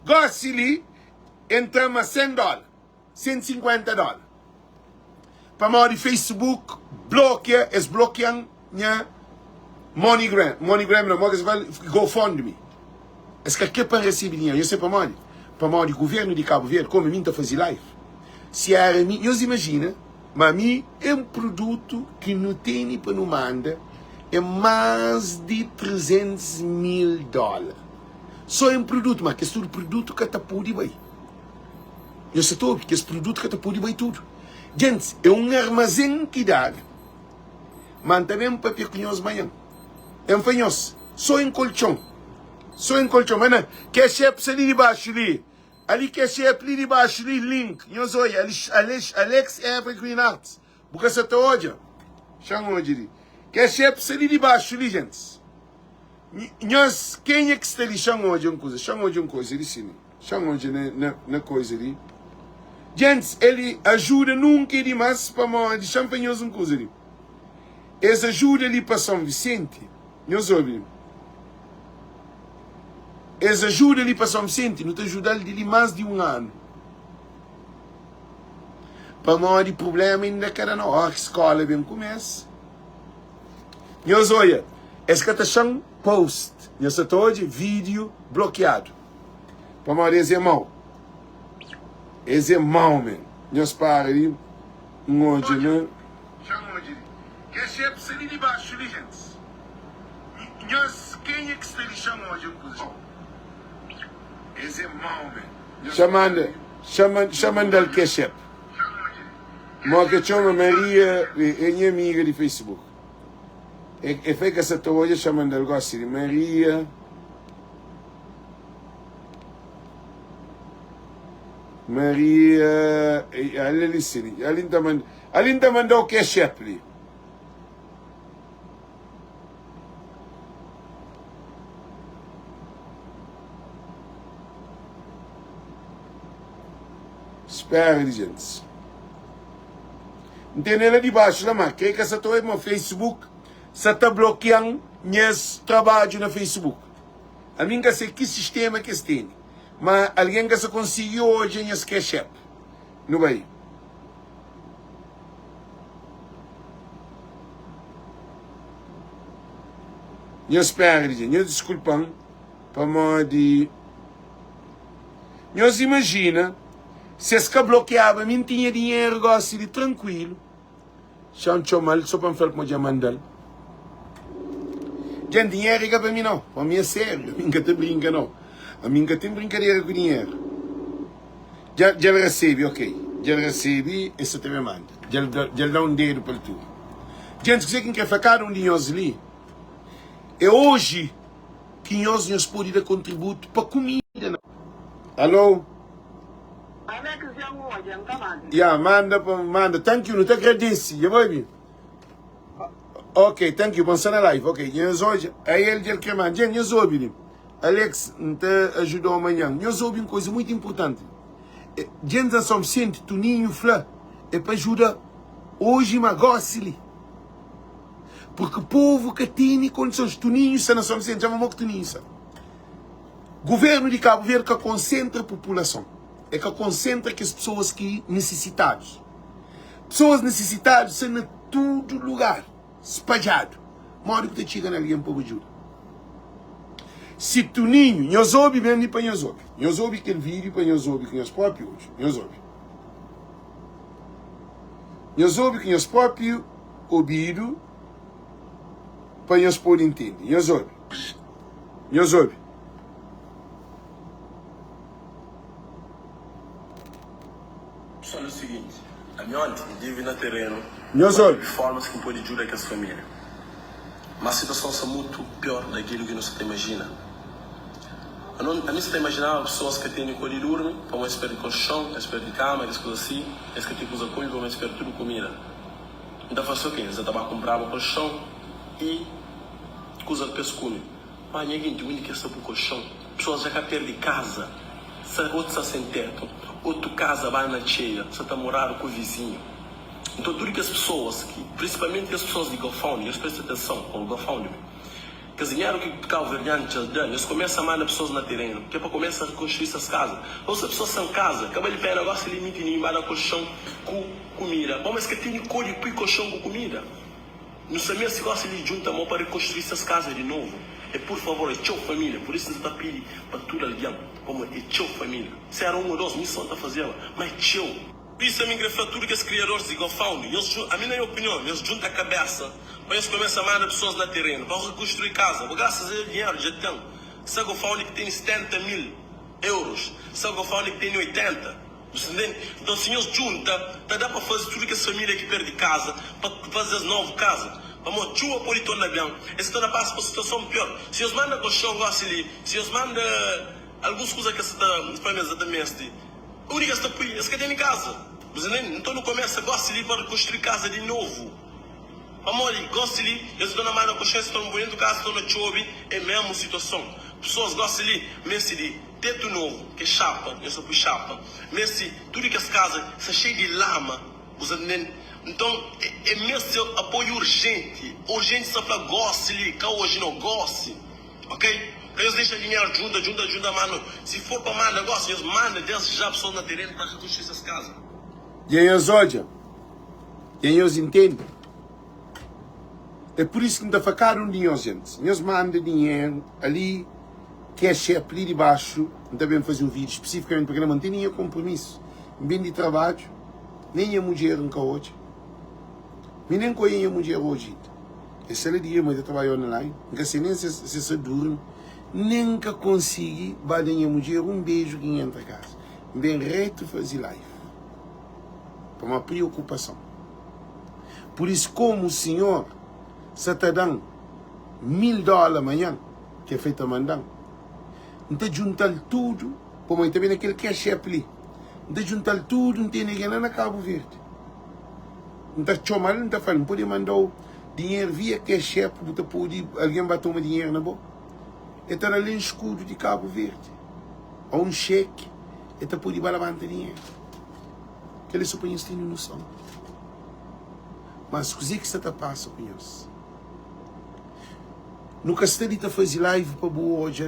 Gosto ali, entramos a $100, $150. Para mim, Facebook, bloqueam minha MoneyGram não, mas vai GoFundMe. É que para receber dinheiro, eu sei para onde o governo de Cabo Verde, como a mim está fazendo live. Se era mim, eu imagino, mas a mim é um produto que não tem para não manda, é mais de $300 mil. Só é um produto, mas que esse produto que está por bem. Eu sei todo, que esse produto que está por bem tudo. Gente, é um armazém que dá. Mantemos para pequenos manhã. É um fanhoso. Só em colchão. Mas que é chefe ali de baixo ali. Ali que é chefe ali de baixo ali, link. Eu sou Alex Evergreen Arts. Porque você está hoje. Chama hoje ali. Que é chefe ali de baixo ali, gente. Nós, quem é que está ali? Chama hoje uma coisa ali sim. Chama hoje na coisa ali. Gente, ele ajuda nunca demais para nós de champanhoso uma coisa ali. Eles ajudam ali para São Vicente. Nós ouvimos. Eles ajudam ali para São Vicente. Não te ajudam ali mais de um ano. Para nós de problema ainda que era na escola bem começa. Nós olha. Esse que está post. Nós estamos de vídeo bloqueado. Para nós esse é mau. Esse é mau, man. Nós para ali. Onde, né? Que é chefe ali de baixo, ali, gente. Nós, quem é que está ali chamando hoje? Esse é mau, man. Chamando ele que é chefe. Mas que chama Maria, é minha amiga de Facebook. E foi que essa tua hoje chamando ele gosta de Maria. Ali sim. Ali está mandando o que é chefe ali. Espera, gente. Não tem nada de baixo, não, mas quem que essa tua no Facebook, você está bloqueando meus trabalhos no Facebook. A mim que sei que sistema que tem. Mas alguém que se conseguiu hoje em SketchUp. Não vai. Eu espero, gente. Eu desculpam para modo. Eu imagina se esse que bloqueava, não tinha dinheiro, gosto de tranquilo. Chancho mal, só para falar com o mandal. Gente, dinheiro é para mim não. Para mim é sério. A mim que te brinca não. A mim que tem brincadeira com dinheiro. Já recebi, ok. Já recebi, esse te me manda. Já dá um dedo para tu. Gente, se quem quer ficar um dinheiro ali, é hoje que nós podemos dar contributo para comida. Não? Alô? Manda. Thank you, não te agradeço. Já vai vir. Ok, thank you. Bom na live. Ok, nós hoje, aí ele quer mandar. Gente, nós ouvimos. Alex, não te ajudou amanhã. Nós ouvimos uma coisa muito importante. Gente, nós somos cientes, tu ninho flá, é para ajudar hoje, mas gosta-lhe. Porque o povo que tem condições, tu ninho, se nós somos cientes, já vamos que tu ninho. Governo de Cabo Verde que concentra a população. É que concentra as pessoas que necessitadas. Pessoas necessitadas são em todo lugar, espalhado. Mora que te chega ali um pouco de ajuda. Se tu ninho, nós ouvimos mesmo para nós ouvimos. Nós ouvimos aquele vídeo para nós ouvimos que nós próprios hoje. Nós ouvimos. Nós ouvimos que nós próprios ouvidos para nós poder entender. Nós ouvimos. Nós ouvimos. Olha o seguinte, a minha ontem vive no terreno de formas que pode ajudar aquelas famílias. Mas a situação é muito pior daquilo que você imagina. A mim você imaginar pessoas que têm que dormir, para uma espécie de colchão, uma espécie de cama, essas coisas assim, eles que têm que usar comida, para uma espécie de tudo comida. Então faz o quê? Eles estavam a comprar um colchão e usa o pescoço. Mas ninguém tem que estar para o colchão. Pessoas já perdem casa, outros está sem teto. Outra casa vai na cheia, você está morando com o vizinho. Então, tudo que as pessoas, principalmente as pessoas de GoFundMe, eles prestam atenção com o GoFundMe, Que os dinheiro que Cabo Verdeano já dão, eles começam a mandar pessoas no terreno, que é para começar a reconstruir essas casas. Ou se as pessoas são casa, acaba de pegar negócio limite e mandar colchão com comida. Bom, mas que tem cor e colchão com comida. Não sabia se gosta de juntar a mão para reconstruir essas casas de novo. E por favor, é teu família. Por isso você está pedindo para tudo alguém. Como é teu família. Se era um ou dois, missão está fazendo. Mas teu. Por isso a minha fatura que os criadores de GoFundMe, a minha opinião, eles juntam a cabeça. Para eles começam a mandar pessoas no terreno. Para reconstruir casa. Graças a dinheiro já tem. Se a GoFundMe que tem 70 mil euros. Se a GoFundMe que tem 80. Então, se eles juntam, dá para fazer tudo que as famílias que perdem casa, para fazer as novas casas. Para chuva por tornar bem. Esse torna passa para a situação pior. Se eles mandam colchão, ali, se eles mandam algumas coisas que está para exatamente, a única está por eles que têm em casa. Então, não começa a ali para construir casa de novo. Amor, gosta ali, eles estão na mão da colchão, estão bonito casa, estão na chuva, é a mesma situação. Pessoas gostam ali, mesmo de teto novo, que é chapa, eu sou por chapa, mesmo tudo que as casas são cheias de lama, então é mesmo apoio urgente só para goste ali, que hoje não goste, ok? Eles deixam dinheiro, junta, mano, se for para mandar negócio, eles mandam desde já pessoas na terreno para reconstruir essas casas. E aí eles olham, e aí eles entendem. É por isso que não facaram dinheiro, gente. Eles mandam dinheiro ali, que é chefe ali de baixo, não devem fazer um vídeo especificamente porque não mantém nenhum compromisso. Bem de trabalho, nem a mulher nunca hoje. Nem conhece a mulher hoje. Esse é o dia que eu trabalho online, nunca sei nem se dorme, nunca consegui bater a mulher um beijo que entra em casa. Bem reto fazer live. Para uma preocupação. Por isso, como o senhor se está dando $1000 amanhã, que é feito a mandar, então juntar tudo, como também naquele que é chefe ali, então juntar tudo, não tem ninguém lá na Cabo Verde. Não está chamando, não está falando, pode mandar o dinheiro via que é chefe, alguém vai tomar dinheiro na boca. Então ali um escudo de Cabo Verde, ou um cheque, então pode levantar dinheiro. Que eles supõem que têm noção. Mas o que você está passando, conhece? Nunca se está fazendo live para boa hoje,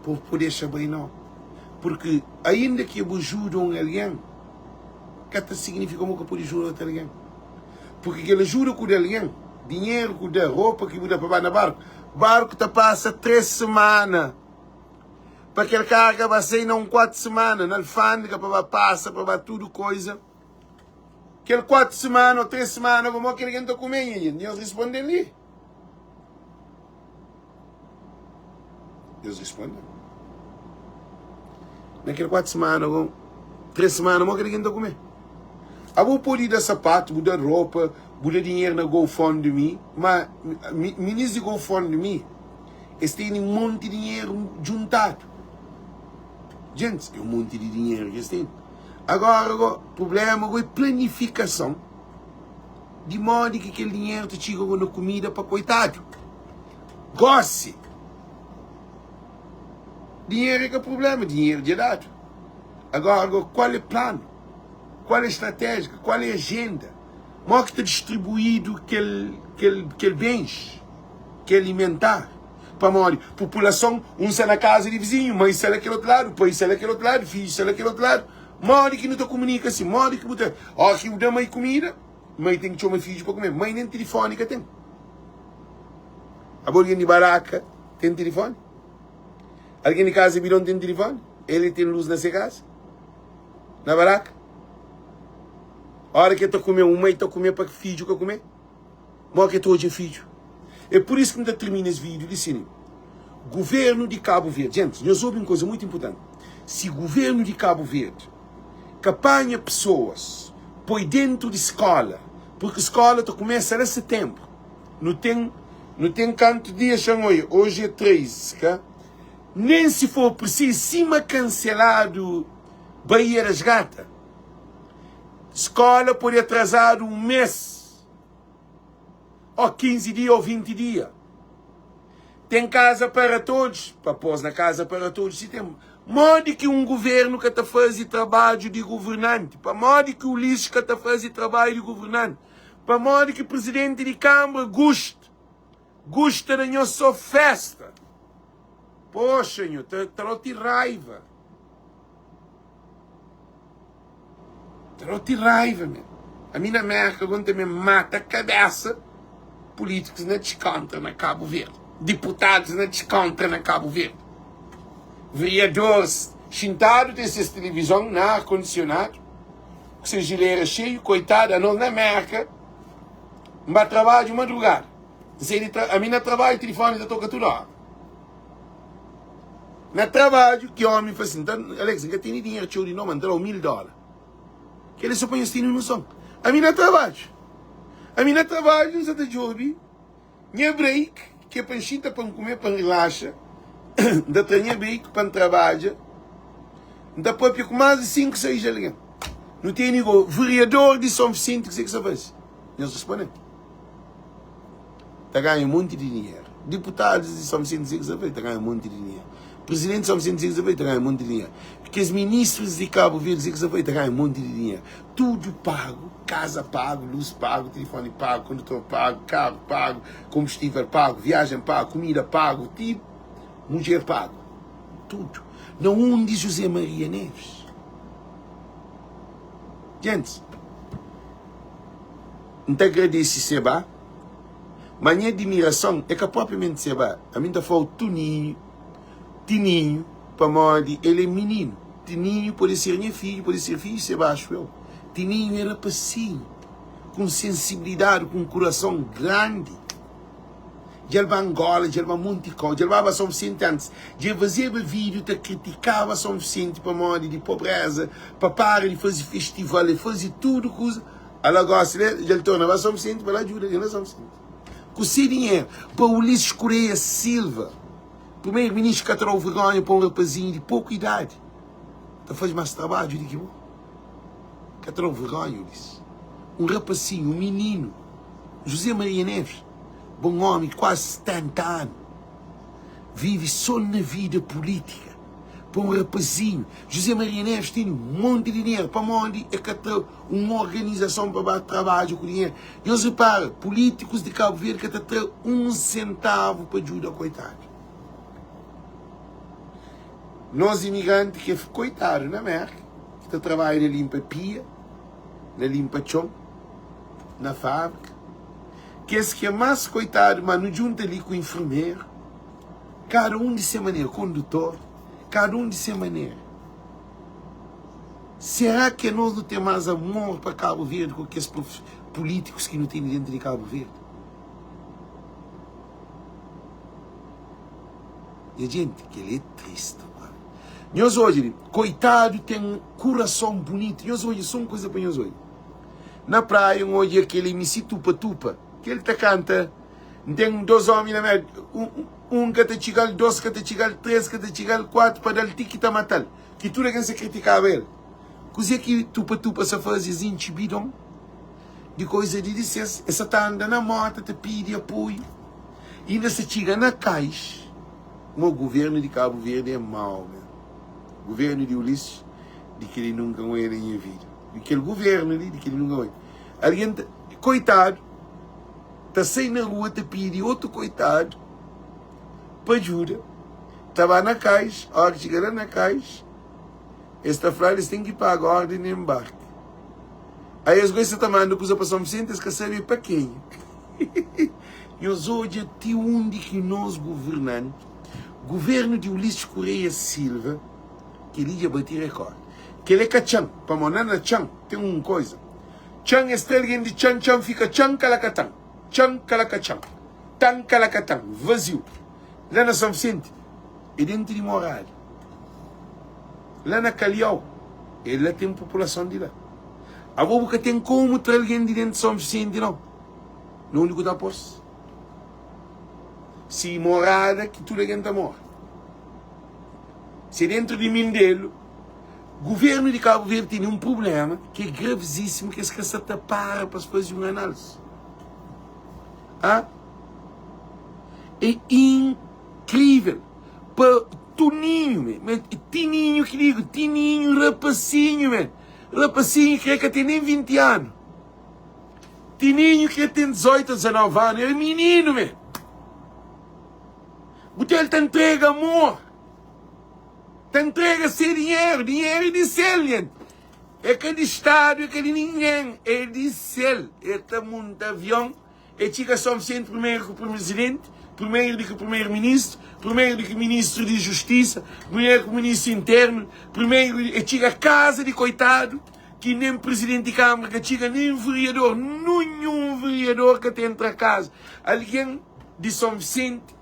para poder saber não. Porque ainda que eu ajude alguém, que significa que pode ajudar alguém. Porque ele ajuda com alguém, dinheiro, com roupa que muda para na barco. Barco te passa 3 semanas. Para aquele carga vai ser não 4 semanas. Na alfândega para passa, para tudo coisa. Aquele 4 semanas ou 3 semanas, como é que alguém está comendo? E eles respondem ali. Eles respondem. Naquele 4 semanas, 3 semanas, como é que alguém está comendo? Eu pode dar sapato, mudar roupa, mudar dinheiro na GoFundMe, mas ministro de GoFundMe, eles têm um monte de dinheiro juntado. Gente, é um monte de dinheiro que eles têm. Agora, o problema é a planificação, de modo que aquele dinheiro te chega na comida para coitado. Goste. Dinheiro é que é o problema, dinheiro de dado. Agora, qual é o plano? Qual é a estratégia? Qual é a agenda? Como é que está distribuído aquele bens, que alimentar? Para a população, um sai na casa de vizinho, mãe sai naquele outro lado, pai sai naquele outro lado, filho sai naquele outro lado. Mãe que não te comunica assim, mãe que botar. Ó, que dá mãe comida, mãe tem que chamar filho para comer. Mãe nem telefônica tem. A alguém de baraca tem telefone? Alguém de casa de Bilão tem telefone? Ele tem luz na sua casa? Na baraca? A hora que está comendo, mãe está comendo para que filho que comer? Mãe que todo é filho. É por isso que não termina esse vídeo dizendo: governo de Cabo Verde. Gente, nós ouvimos uma coisa muito importante. Se o governo de Cabo Verde campanha pessoas põe dentro de escola, porque a escola começa em setembro, não tem quantos dias hoje é 3, tá? Nem se for preciso, cima cancelado Bahia das Gatas, escola pode atrasar um mês, ou 15 dias ou 20 dias. Tem casa para todos, para pôr na casa para todos, se tem. Modo que um governo que está fazendo trabalho de governante, para modo que o lixo que está fazendo trabalho de governante, para modo que o presidente de Câmara goste, Gosta da nossa festa. Poxa, te raiva. Te raiva, meu. A minha América, quando me mata a cabeça, políticos não descontam na Cabo Verde. Deputados não descontam na Cabo Verde. Vereadores sentados dessas televisão na ar-condicionado, com seus geleira cheio, coitado, nós na América, vai trabalhar de madrugada. A minha trabalho, o telefone já toca tudo hora. Na trabalho, que homem faz assim, Alex, não tem dinheiro, tio de não, mandar $1.000. Que ele só põe assim no som. A minha trabalho, não sei de jogo, minha break, que é panchita para comer, para relaxar, da minha break para trabalhar, da própria com mais de 5, 6 ali. Não tem ninguém, vereador de São Vicente, que você faz? Não responde. Está ganhando um monte de dinheiro. Deputados de São Vicente, que você faz? Está ganhando um monte de dinheiro. Presidente de São Vicente, que você faz? Está ganhando um monte de dinheiro. Porque os ministros de Cabo Verde, que você faz? Está ganhando um monte de dinheiro. Tudo pago. Casa pago, luz pago, telefone pago, condutor pago, carro pago, combustível pago, viagem pago, comida pago, tipo, mulher pago. Tudo. Não um de José Maria Neves. Gente, não te agradece Seba, mas minha admiração é que propriamente Seba, a mim está falando Tininho, para morrer, ele é menino. Tininho pode ser minha filha, pode ser filho de Seba, acho eu. Tininho era passinho, com sensibilidade, com um coração grande. Ele vai Angola, ele vai Monte Costa, ele vai São Vicente antes. Ele fazia vídeo, ele criticava São Vicente para morrer de pobreza, para parar de fazer festival, ele fazia tudo. Ela gosta, ele torna São Vicente para ajuda de São Vicente. Com esse dinheiro, para Ulisses Correia Silva, primeiro-ministro que tirou vergonha para um rapazinho de pouca idade. Então faz mais trabalho do que bom. Que tirou vergonha, Ulisses. Um rapazinho, um menino, José Maria Neves. Bom homem, quase 70 anos, vive só na vida política, para um rapazinho. José Maria Neves tem um monte de dinheiro, para onde é que uma organização para dar trabalho com dinheiro. E eles reparam, políticos de Cabo Verde que até 1 centavo para ajudar, coitado. Nós imigrantes que coitado na América, que trabalham na limpa pia, na limpa chão, na fábrica, que esse que é mais coitado, mas não junta ali com o enfermeiro, cada um de sua maneira, condutor, cada um de sua maneira. Será que nós não temos mais amor para Cabo Verde com aqueles políticos que não têm dentro de Cabo Verde? E a gente, que ele é triste. Nós hoje, coitado, tem um coração bonito. Nós hoje, só uma coisa para nós hoje. Na praia, hoje, aquele MC tupa-tupa, que ele te canta, tem 2 homens na média, um que te chigal, 2 que te chigal, 3 que te chigal, 4 para dar tiki tá matar. Que tudo é que se criticava ele. Coisa que tupa-tupa se faz exibidão de coisa de licença. Essa tá andando na moto, te pede apoio. E ainda se chega na caixa. O governo de Cabo Verde é mau, meu. O governo de Ulisses, de que ele nunca vai na minha vida. Aquele governo ali, de que ele nunca vai. Alguém, coitado, está sem na rua, te pede outro coitado para ajuda. Estava na caixa, a hora que chegaram na caixa, esta frase eles têm que pagar a ordem de embarque. Aí as coisas estão mandando para a São Vicente, eles querem saber para quem. E hoje até onde que nós governantes, governo de Ulisses Correia Silva, que ele ia bater recorde. Que ele é cachão, para morar na chão, tem uma coisa. Chão, estrela de chão, chão, fica chão, calacatão. Chão, calacatão. Tão, calacatão. Vazio. Lá na São Vicente, é dentro de morada. Lá na Caliau, ele tem população de lá. A boca tem como ter alguém de dentro de São Vicente, não. Não único da posse. Se morada, que tudo alguém está morto. Se dentro de Mindelo, o governo de Cabo Verde tem um problema que é gravíssimo, que é que se para fazer uma análise. Ah? É incrível. Para Toninho, Tininho que digo, Tininho, rapacinho, rapacinho que tem nem 20 anos. Tininho que tem 18, 19 anos, é menino, Ele te entrega amor. Te entrega seu dinheiro de céu, gente. É que de Estado, é que de ninguém. É de céu. Ele te monta avião. E chega só sempre primeiro que o presidente, primeiro do que o primeiro-ministro, primeiro do que o ministro de Justiça, primeiro que o ministro interno, primeiro e chega a casa de coitado, que nem presidente de Câmara, que chega nem vereador, nenhum vereador que entra a casa. Alguém de São Vicente,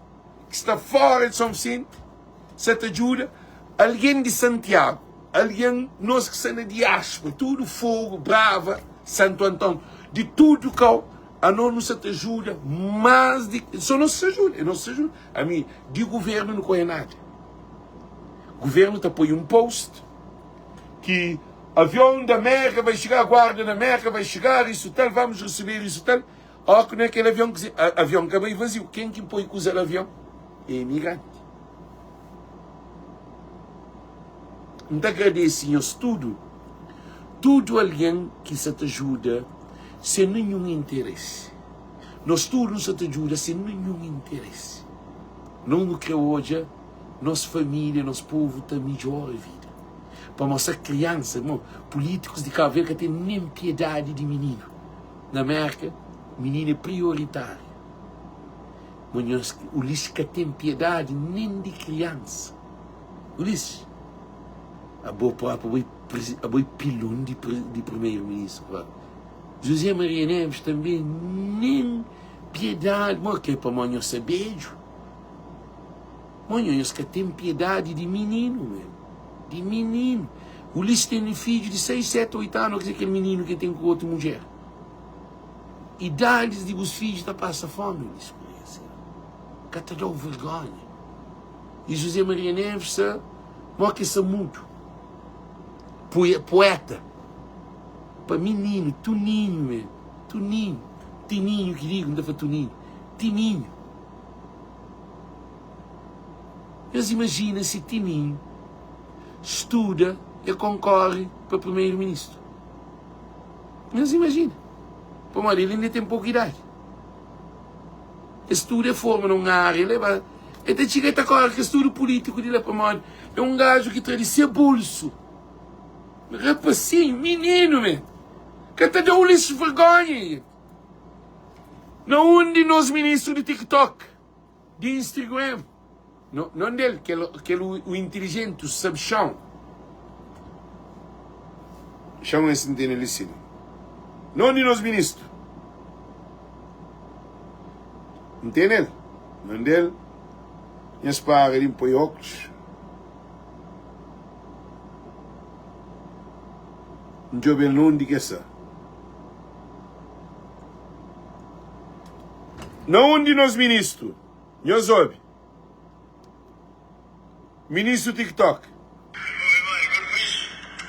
que está fora de São Vicente, se te ajuda. Alguém de Santiago, alguém, nós que somos na diáspora, tudo Fogo, Brava, Santo Antônio, de tudo que a nós não se ajuda, mas só não se ajuda, não se ajuda. A mim, de governo não corre nada. O governo te apoia um post, que avião da América vai chegar, a guarda da América vai chegar, isso tal, vamos receber isso tal. Ó, que não é aquele avião que avião que vai vazio. Quem que põe que usa o avião? É imigrante. Então agradeço, senhores, tudo alguém que se te ajuda sem nenhum interesse. Nós tudo se te ajuda sem nenhum interesse. Não que hoje, nossa família, nosso povo tem melhor vida. Para nossa criança, irmão, políticos de Cabo Verde que têm nem piedade de menino. Na América, menino é prioritário. Mas o Ulisses que tem piedade nem de criança. Ulisses. A boa pilão de primeiro-ministro. José Maria Neves também, nem piedade. Mas que é para manhã beijo. Manhã que tem piedade de menino, mesmo. De menino. O Ulisses tem um filho de 6, 7, 8 anos, que é aquele menino que tem com outra mulher. E dá-lhes, digo, os filhos da passa fome, Ulisses. Que te dá vergonha. E José Maria Neves, mostra que é muito. Poeta. Para menino, tuninho, mesmo. Tuninho. Tininho, que digo, não dá para tuninho. Tininho. Mas imagina se Tininho estuda e concorre para primeiro-ministro. Mas imagina. Para o marido ainda tem pouca idade. Estuda e forma numa área, ele vai. Ele chega a agora que estudo político dele para marido. É um gajo que traz esse bolso. Rapacinho, menino, mesmo. Que até deu Ulisses vergonha. Não um de nós ministros de TikTok, de Instagram. Não dele, que é o inteligente, o sabichão. Chama esse inteligente. Não de nós ministros. Entende? Não dele. E as pagas de põe óculos. Não jogo não de que essa. Não um de nós ministros. Não soube. Ministro TikTok.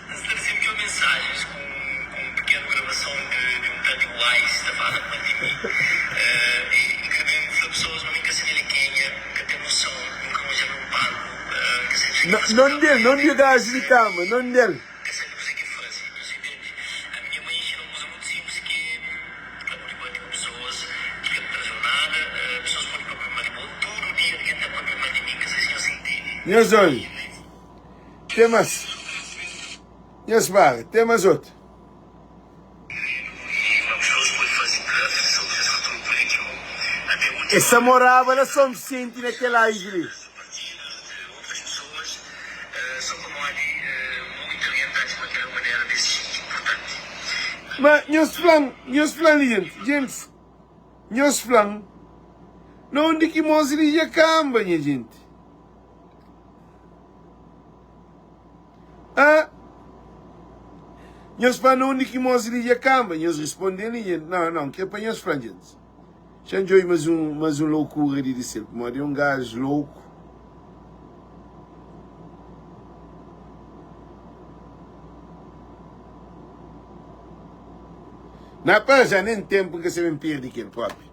Sempre que mensagens com uma pequena gravação de um bocado iguais da fala com a TV. E que vem pessoas não me querem saber quem é, que tem noção, nunca mais já não pago. Não dele, não de gajo de cama, não dele. Meus olhos, tem mais. Meus barras, tem mais outro. Essa morava na São Vicente naquela igreja. Mas, meus flan, gente, meus flan, não onde que mostra a camba, minha gente. Nós para onde que mostra a cama, nós respondemos, não, que é para nós franjentes. Já enjoy mais um loucura de dizer, mas é um gajo louco. Na paz já nem tempo que você me perde aquele próprio.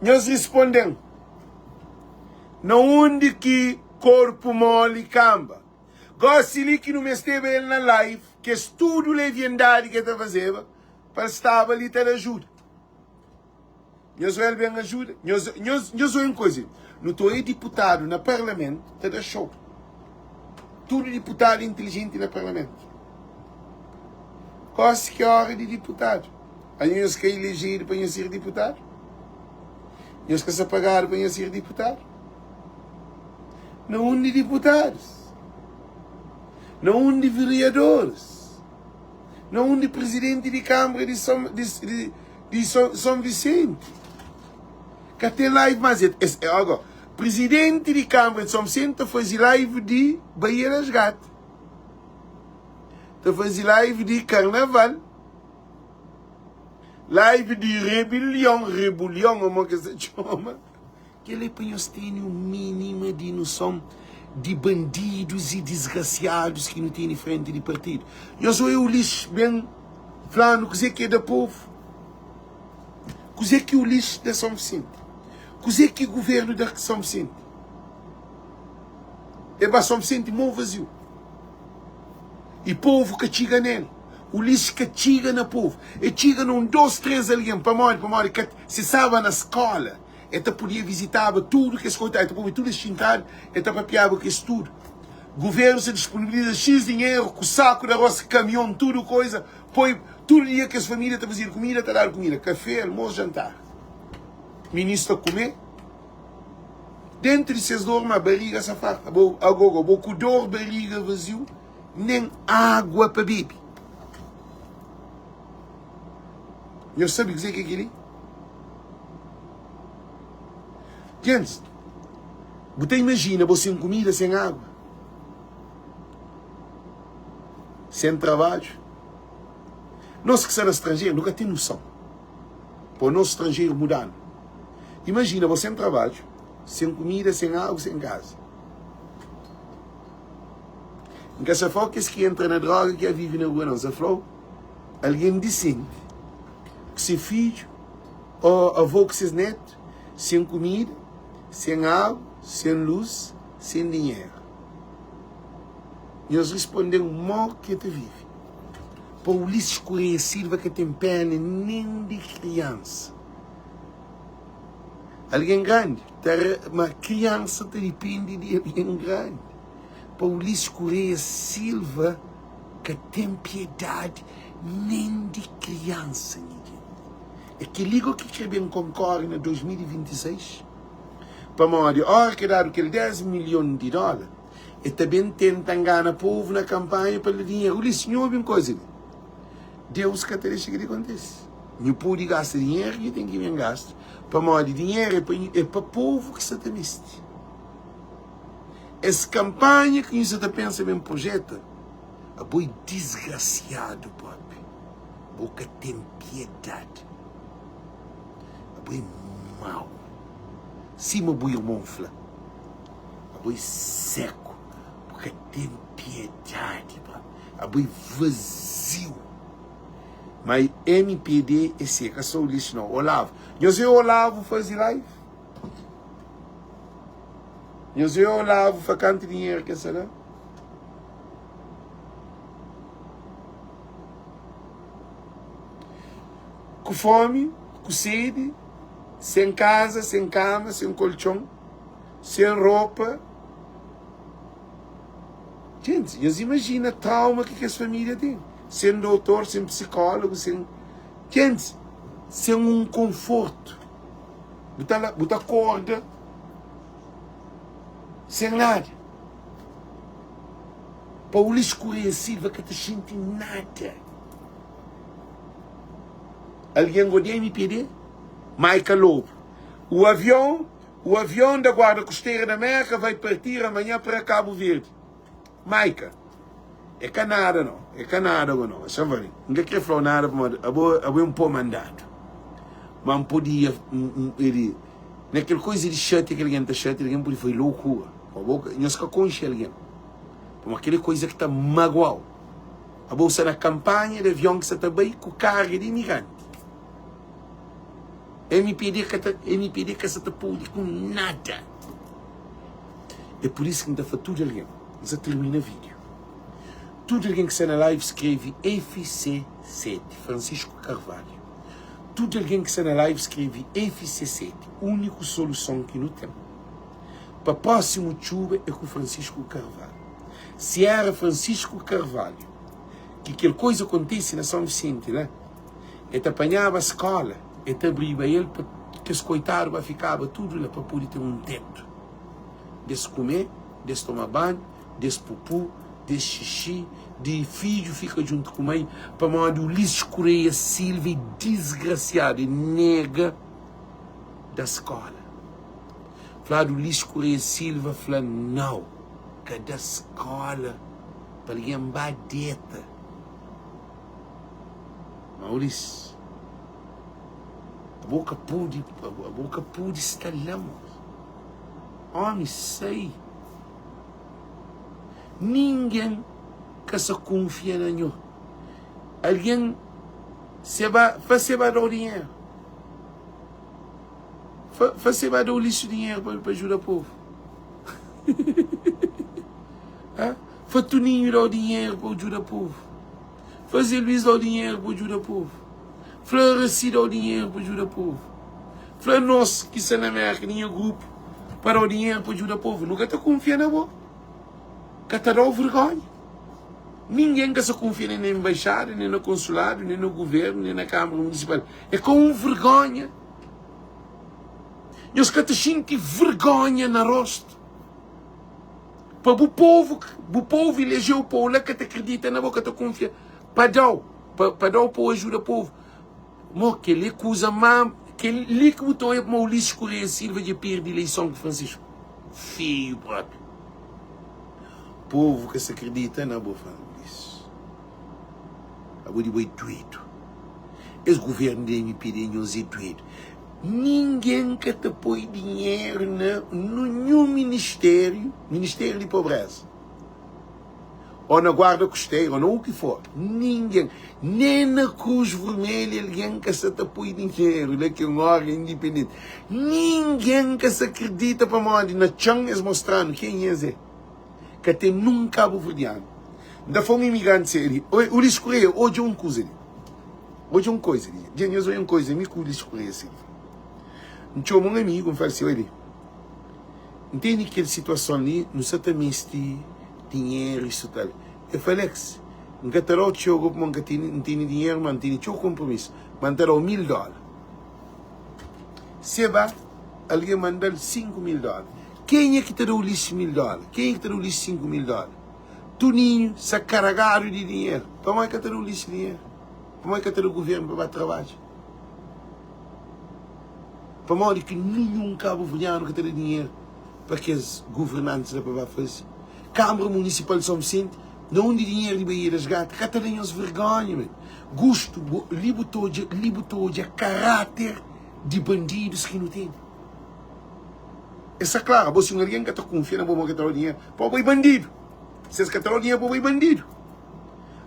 Nós respondemos, não onde que corpo mole camba. Gosto que não me esteve ele na live, que estudo leviandade que está fazendo, para estar ali ter ajuda. Nós ele bem ajuda. Nós uma coisa. Não estou aí deputado no parlamento, te dá show. Tudo deputado inteligente no parlamento. Quase que hora de deputado. Aí nós que é elegido para ser deputado. Nós que se pagar para ser deputado. Não de deputados. Não de vereadores. Não de presidente de Câmara de São Vicente. Que tem live, mas agora, presidente de Câmara de São Vicente faz live de Bahia das Gatas. Faz live de Carnaval. Live de rebelião, como que se chama. Que ele tem o mínimo de noção de bandidos e desgraciados que não tem em frente de partido. Eu sou eu lixo bem falando que é da povo. Que o lixo da São Vicente. Que o governo da São Vicente. É para São Vicente muito vazio. E povo que chega nele. O lixo que chega no povo. E chega num 2, 3 alguém para morrer, que se sabe na escola. Então podia visitar tudo que escutava, então podia tudo esquentar, então papiava que isso tudo. O governo se disponibiliza X dinheiro, com o saco de arroz, caminhão, tudo coisa, põe todo dia que as famílias estão fazendo comida, está a dar comida, café, almoço, jantar. Ministro comer. Dentro de vocês dormem, a barriga se farta. Agora, com dor, barriga vazio, nem água para beber. Eu sabe dizer o que é aquilo? Gente, você imagina você sem comida, sem água, sem trabalho. Nós que somos estrangeiros nunca temos noção. Para o nosso estrangeiro mudando. Imagina você sem trabalho, sem comida, sem água, sem casa. Em que essa foca que entra na droga que vive na rua, não se falou? Alguém decente que se filho ou avô que se neto, sem comida, sem água, sem luz, sem dinheiro. E eles responderam, mal que te vive. Para o lixo escurecido que tem pena nem de criança. Alguém grande, uma criança depende de alguém grande. Para o lixo escurecido que tem piedade nem de criança. É que ligo que bem concorre em 2026. Para morrer, hora que dar aquele 10 milhões de dólares, e também tenta enganar o povo na campanha pelo dinheiro. O senhor bem coisa. Deus que até isso que acontece. Não pode gastar dinheiro e tem que vir gastar. Para morrer, dinheiro é para o povo que se temiste. Essa campanha que você pensa bem projeto, é boi desgraciado, papi. Boca tem piedade. É boi mau. Cima boi monfla. É boi seco. Boca tem piedade, papi. É boi vazio. Mas MPD é seca, só o lixo não. Olavo. Eu sei Olavo fazer live. Eu sei Olavo faz quanto dinheiro que será? Com fome, com sede, sem casa, sem cama, sem colchão, sem roupa. Gente, vocês imaginam o trauma que essa família tem. Sem doutor, sem psicólogo, sem... Gente, sem um conforto. Botar corda. Sem nada. Para o lixo escurecido, que não sente nada. Alguém gosta de MPD? Maica Lobo. O avião da Guarda Costeira da América vai partir amanhã para Cabo Verde. Maica. É Canadá não. É Canadá ou não. Só vai. Ninguém quer falar nada para um pouco mandado. Mas não podia... Ele... Naquela coisa de chate que alguém está chate, alguém podia foi loucura. Não se conhece alguém. Mas aquela coisa que está magoal. A bolsa na campanha de avião que está bem com carga de imigrante. MPD que está pode com nada. É por isso que não está tudo alguém. Já termina o vídeo. Tudo alguém que está na live escreve FC7, Francisco Carvalho. Tudo alguém que está na live escreve FC7, única solução que não tem. Para próximo chuva é com Francisco Carvalho. Se era Francisco Carvalho, que aquela coisa acontece na São Vicente, né? Ele apanhava a escola, ele abria ele para que os coitados ficavam tudo lá para poder ter um teto. Desse comer, desse tomar banho, desse pupu, desse xixi, de filho fica junto com a mãe, para mandar o Ulisses Correia Silva, desgraciado, e nega da escola. Falar do Ulisses Correia Silva, falar, não, que da escola, para lhe embadeta. Mas Ulisses, a boca pude estalamos. Homem, sei. Ninguém que se confia na nho. Alguém se vai dar o dinheiro. Você vai dar o lixo dinheiro para ajudar o povo. Fatuninho dar o dinheiro para ajudar o povo. Fazer Luís dar o dinheiro para ajudar o povo. Floresci dar o dinheiro para ajudar o povo. Flor nós que está na América, nem o grupo, para o dinheiro para ajudar o povo. Nunca te confia na boa. Que te dá vergonha. Ninguém que se confia nem na embaixada, nem no consulado, nem no governo, nem na Câmara Municipal. É com vergonha. E os que te sentem vergonha na rosto. Para o povo elegeu o povo que te acredita na boca, te confia. Para dar o povo ajuda o povo. Mas que ele acusa mais, que ele que botou para o Ulisses Correia Silva de perder a eleição de Francisco. Feio próprio. Povo que se acredita na boa família. Agora eu é doido. Esse governo de MP é doido. Ninguém que te põe dinheiro no nenhum ministério de pobreza. Ou na guarda costeira, ou não o que for. Ninguém. Nem na Cruz Vermelha, alguém que se te põe dinheiro, que é um órgão independente. Ninguém que se acredita para morrer. Na Chang é mostrando quem é esse. Que tem num cabo verdeano. Da fome imigrante sério. O Ulisses Correia, hoje é uma coisa. Hoje é uma coisa. Hoje é uma coisa. Me cuida Ulisses Correia Silva. Não tinha um amigo, me falou assim, olha, entende aquela situação ali, não se também este dinheiro, isso tal. Eu falei, Alex, não quero ter o tio, não tem dinheiro, mas não tem compromisso. Manter o $1.000. Se vai, alguém mandar $5.000. Quem é que te deu o lixo $1.000? Quem é que te deu o lixo $5.000? Tuninho, se carregado de dinheiro. Como é que te deu o lixo de dinheiro? Como é que te deu o governo para trabalhar? Para morrer que nenhum cabo verdeano que tem dinheiro para que os governantes da para fazer. Câmara Municipal de São Vicente não tem dinheiro de Bahia das Gatas. Que tem as vergonha, man. Gosto, libertou de caráter de bandidos que não tem. Essa é claro, você não alguém que está confiando na que tem o dinheiro, para o bandido. Se você tem o dinheiro, para o bandido.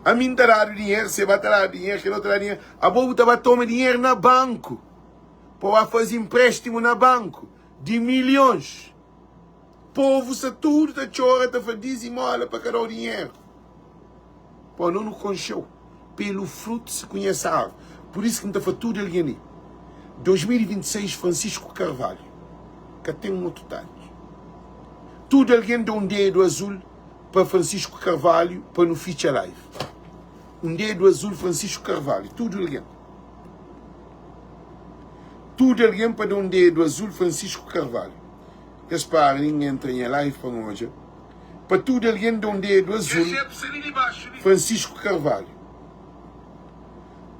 A mim terá o dinheiro, você vai ter o dinheiro, que não terá dinheiro. A boa vai tomar dinheiro na banco. Para fazer empréstimo na banco de milhões. Povo se tudo da chora está fazendo dizimola para cada o dinheiro. Para não nos concheu. Pelo fruto se conhece a árvore. Por isso que não está fazendo tudo ali ali. 2026 Francisco Carvalho. Que tem um outro detalhe. Tudo alguém dá um dedo azul para Francisco Carvalho para no Feature Live. Um dedo azul Francisco Carvalho. Tudo alguém. Tudo alguém para dar um dedo azul Francisco Carvalho. Espero ninguém entra em live para hoje. Para tudo alguém dar um dedo azul Francisco Carvalho.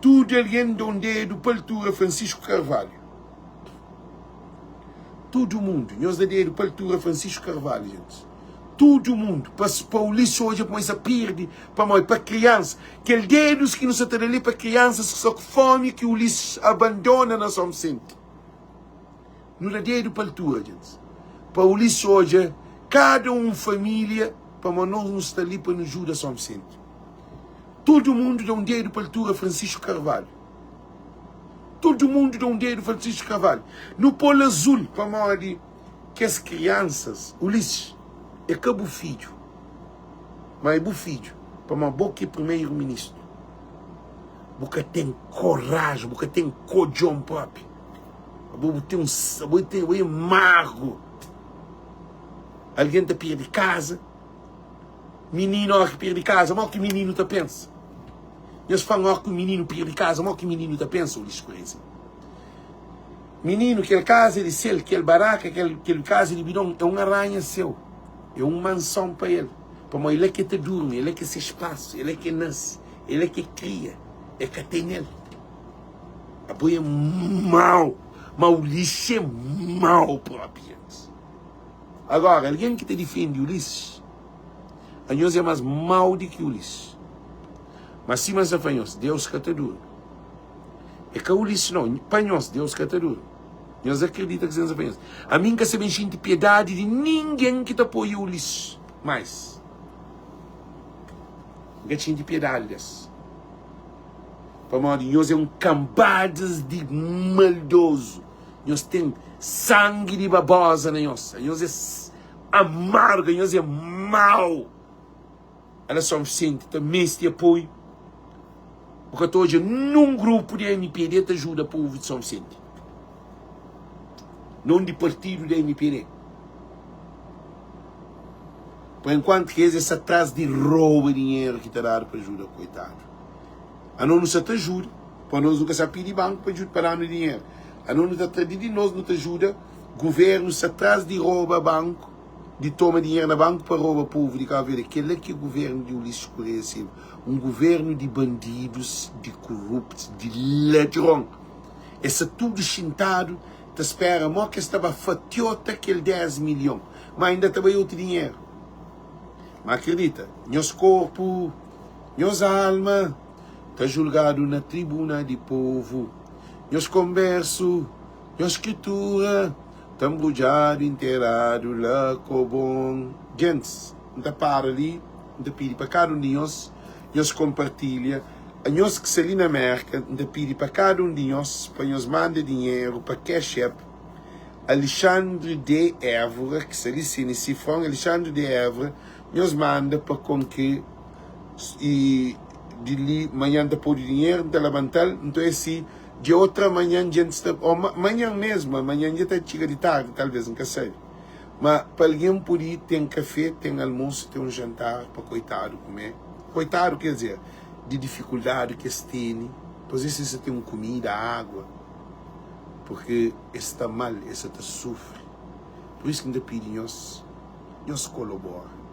Tudo alguém dá um dedo para a altura Francisco Carvalho. Todo mundo. Nós dá dedo para a altura Francisco Carvalho, gente. Todo mundo. Para o lixo hoje, para a perde, para criança. Aqueles dedos que não se ali para crianças que só fome que o lixo abandona na São Vicente. Não dá dedo para a altura, gente. Para o lixo hoje, cada família, para nós não estar ali para nos ajudar a São Vicente. Todo mundo dá um dedo para a altura Francisco Carvalho. Todo mundo dá um dedo para Francisco Carvalho. No polo azul, para morrer que as crianças, o lixo, é que é o filho. Mas é o filho, para uma boca primeiro-ministro. Porque tem coragem, porque tem cojão próprio. Porque tem mago. Alguém te perde casa. Menino que perde casa, mal que menino te pensa. Eles falam que o menino perde casa, mal que menino te pensa, o lixo crazy. Menino, aquele casa de céu, aquele baraca, aquele casa de bidão, é uma aranha seu. É uma mansão para ele. Para ele é que te dorme, ele é que se espaço, ele é que nasce, ele é que cria. É que tem nele. A boia é mau. Mas o lixo é mau próprio. Agora, alguém que te defende o lixo, a nós é mais mau do que o lixo. Mas se nós afanhamos, Deus que te dura. É que o lixo não, para nós, Deus que te dura. Nós acreditamos que nós afanhamos. A mim que se vem de piedade de ninguém que te apoia o lixo. Mas, que tinha de piedade desse. Para nós é cambadas de maldoso. Nós temos sangue de babosa na nós. Nós é amargo, nós é mau. Elas são suficientes, também se apoio. Porque hoje, num grupo de MPD, te ajuda o povo de São Vicente. Não de partido da MPD. Por enquanto que eles atrás de roubo de dinheiro que te dá para ajuda, coitado. A não nos ajuda, para nós nunca se pedir banco para ajudar para dar dinheiro. A não nos de nós não te ajuda, governo se atrás de rouba banco, de toma dinheiro na banco para roubar povo de Cabo Verde. Aquele é que é o governo de Ulisses Correia Silva. Um governo de bandidos, de corruptos, de ladrão. Esse tudo chintado, te espera, mas que estava fatiota aquele 10 milhões, mas ainda estava outro dinheiro. Mas acredita, nosso corpo, nossa alma, está julgado na tribuna de povo. Nosso converso, nossa escritura, está embrulhado, inteirado, lá, cobom. Gente, não para ali, não pede para cada um de nós compartilha. A nós que se ali na América, não pede para cada um de nós, para nos mandar dinheiro, para Cash App. Alexandre de Évora, que se ali se cifrão, Alexandre de Évora, nos manda para com que e de ali manhã depois de dinheiro não levantar, então assim de outra manhã gente está ou manhã mesmo, amanhã já está chega de tarde, talvez nunca sei, mas para alguém por aí tem café, tem almoço, tem jantar para coitado comer, coitado quer dizer de dificuldade que tem, pois isso você tem comida, água, porque está mal, esse está sofre, por isso que ainda pedimos nós colabora.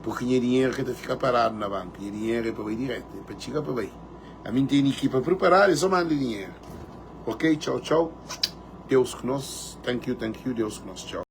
Porque o dinheiro que fica parado na banca, o dinheiro é para ir direto, é para chegar para aí. A mim tem equipa preparada e só manda dinheiro. Ok? Tchau, tchau. Deus conosco. Thank you, Deus conosco. Tchau.